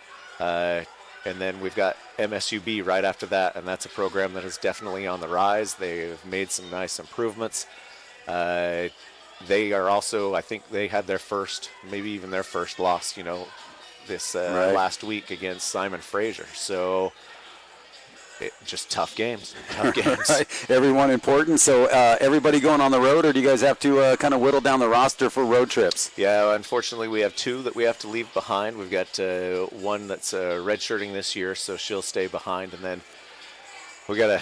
And then we've got MSUB right after that, and that's a program that is definitely on the rise. They've made some nice improvements. They are also, I think they had their first, maybe even their first loss, this last week against Simon Fraser. So just tough games. Right. Everyone important. So everybody going on the road, or do you guys have to kind of whittle down the roster for road trips? Yeah, unfortunately we have two that we have to leave behind. We've got one that's redshirting this year, so she'll stay behind, and then we gotta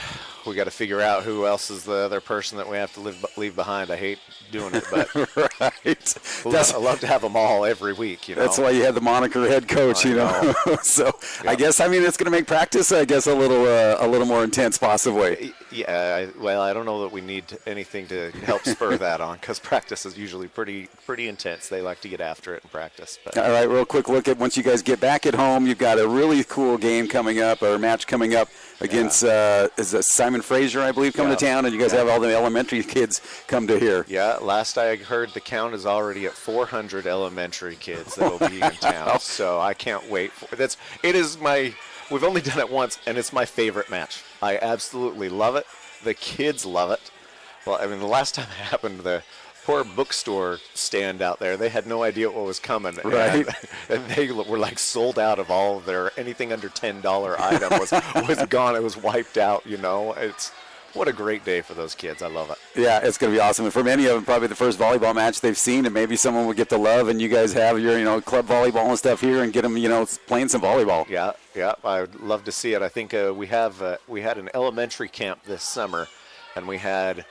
figure out who else is the other person that we have to leave behind. I hate doing it, but right. I love to have them all every week. That's why you had the moniker head coach. So yeah. I guess it's going to make practice, a little more intense, possibly. Yeah. I don't know that we need anything to help spur that on, because practice is usually pretty intense. They like to get after it in practice. But. All right, real quick look at once you guys get back at home. You've got a really cool game coming up, or match coming up against Simon Fraser, I believe, coming to town, and you guys have all the elementary kids come to here. Yeah. Last I heard, the count is already at 400 elementary kids that will be in town. So I can't wait for it. We've only done it once, and it's my favorite match. I absolutely love it. The kids love it. Well, the last time it happened, the poor bookstore stand out there, they had no idea what was coming. Right. And they were like sold out of all of their, anything under $10 item was gone. It was wiped out, What a great day for those kids. I love it. Yeah, it's going to be awesome. And for many of them, probably the first volleyball match they've seen, and maybe someone will get the love, and you guys have your, club volleyball and stuff here, and get them, playing some volleyball. Yeah. I would love to see it. I think we had an elementary camp this summer, and we had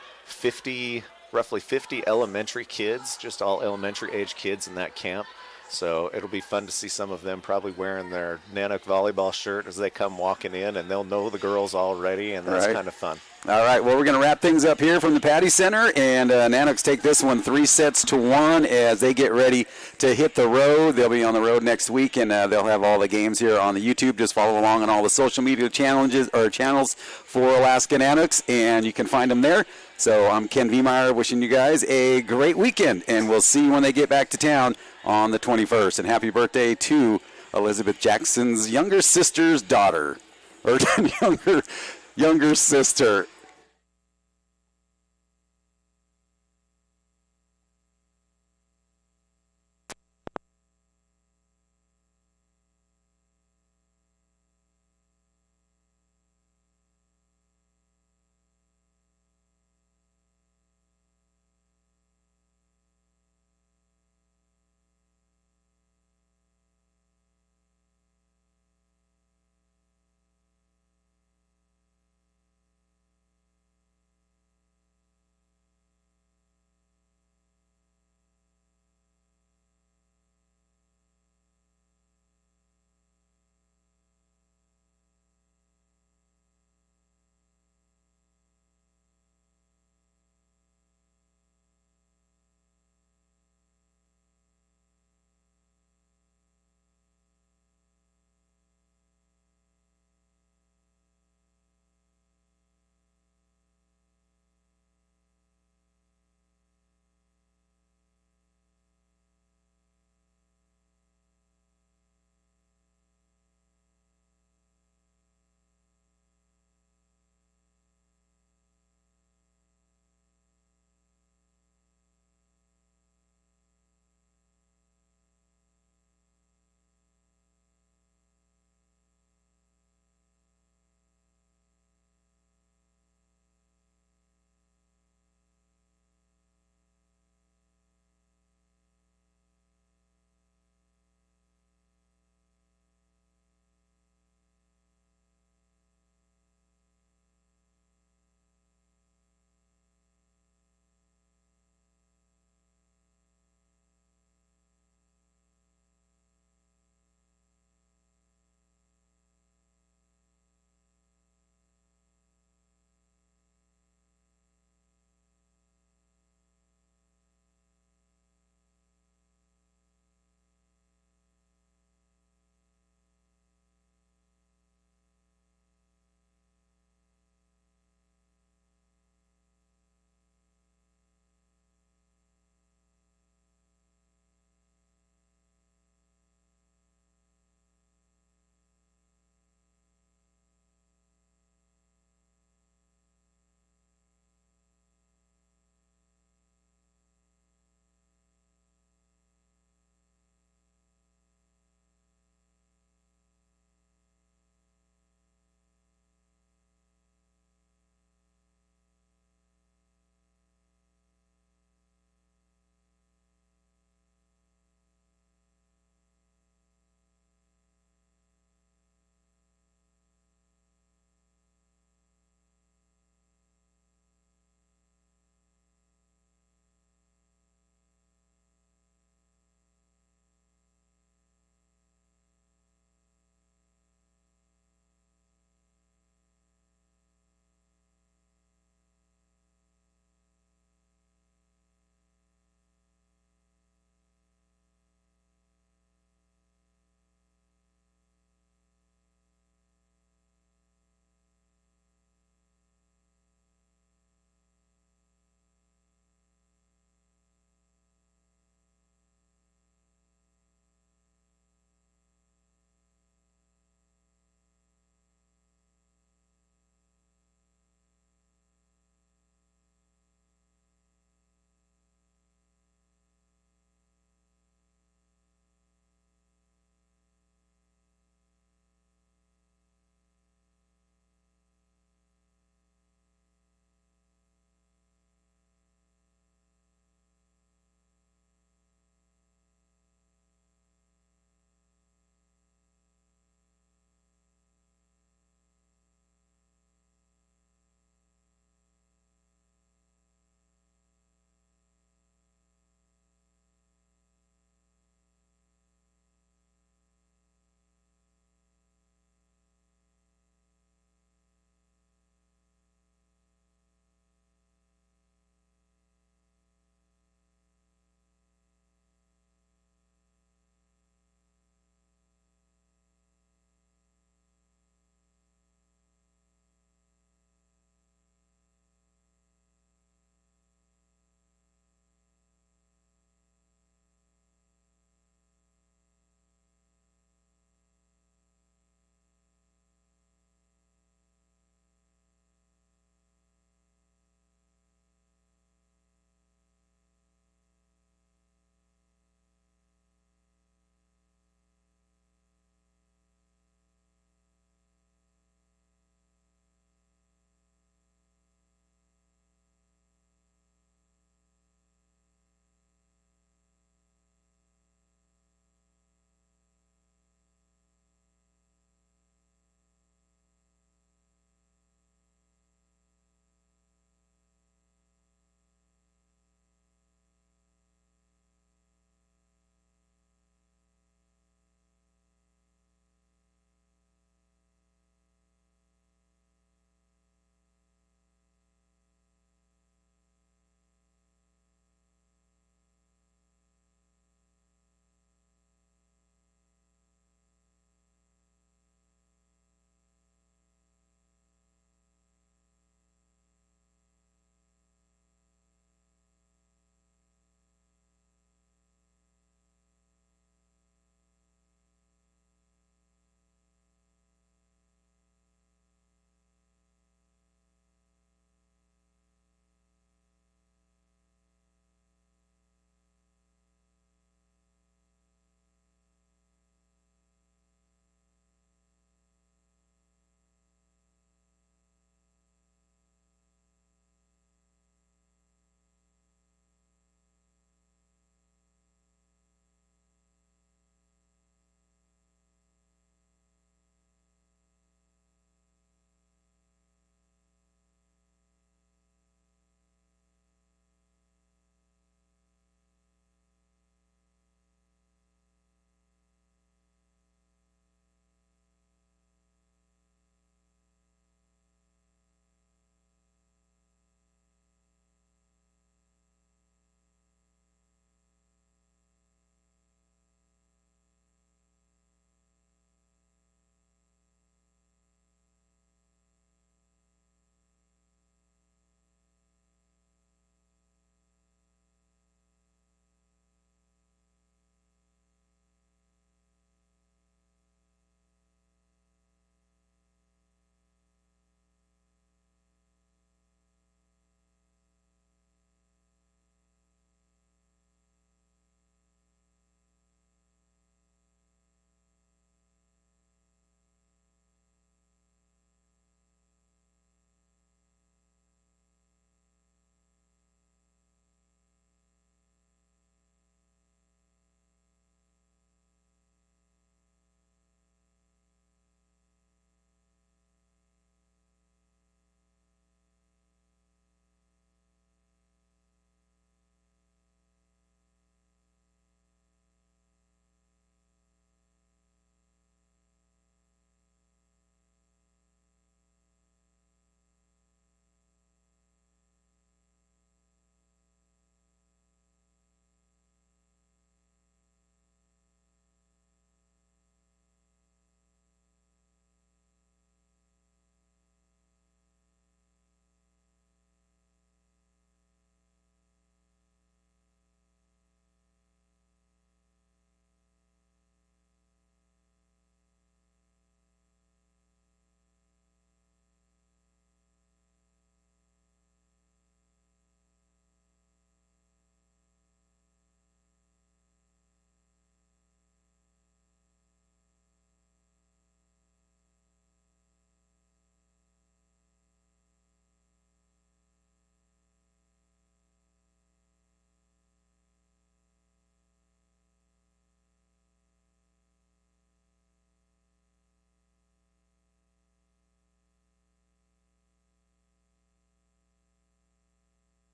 roughly 50 elementary kids, just all elementary age kids in that camp. So it'll be fun to see some of them probably wearing their Nanook volleyball shirt as they come walking in, and they'll know the girls already, and that's kind of fun. All right, well, we're going to wrap things up here from the Patty Center, and Nanooks take this one 3-1 as they get ready to hit the road. They'll be on the road next week, and they'll have all the games here on the YouTube. Just follow along on all the social media channels for Alaska Nanooks, and you can find them there. So I'm Ken Viemeyer wishing you guys a great weekend, and we'll see you when they get back to town on the 21st. And happy birthday to Elizabeth Jackson's younger sister's daughter, or younger sister.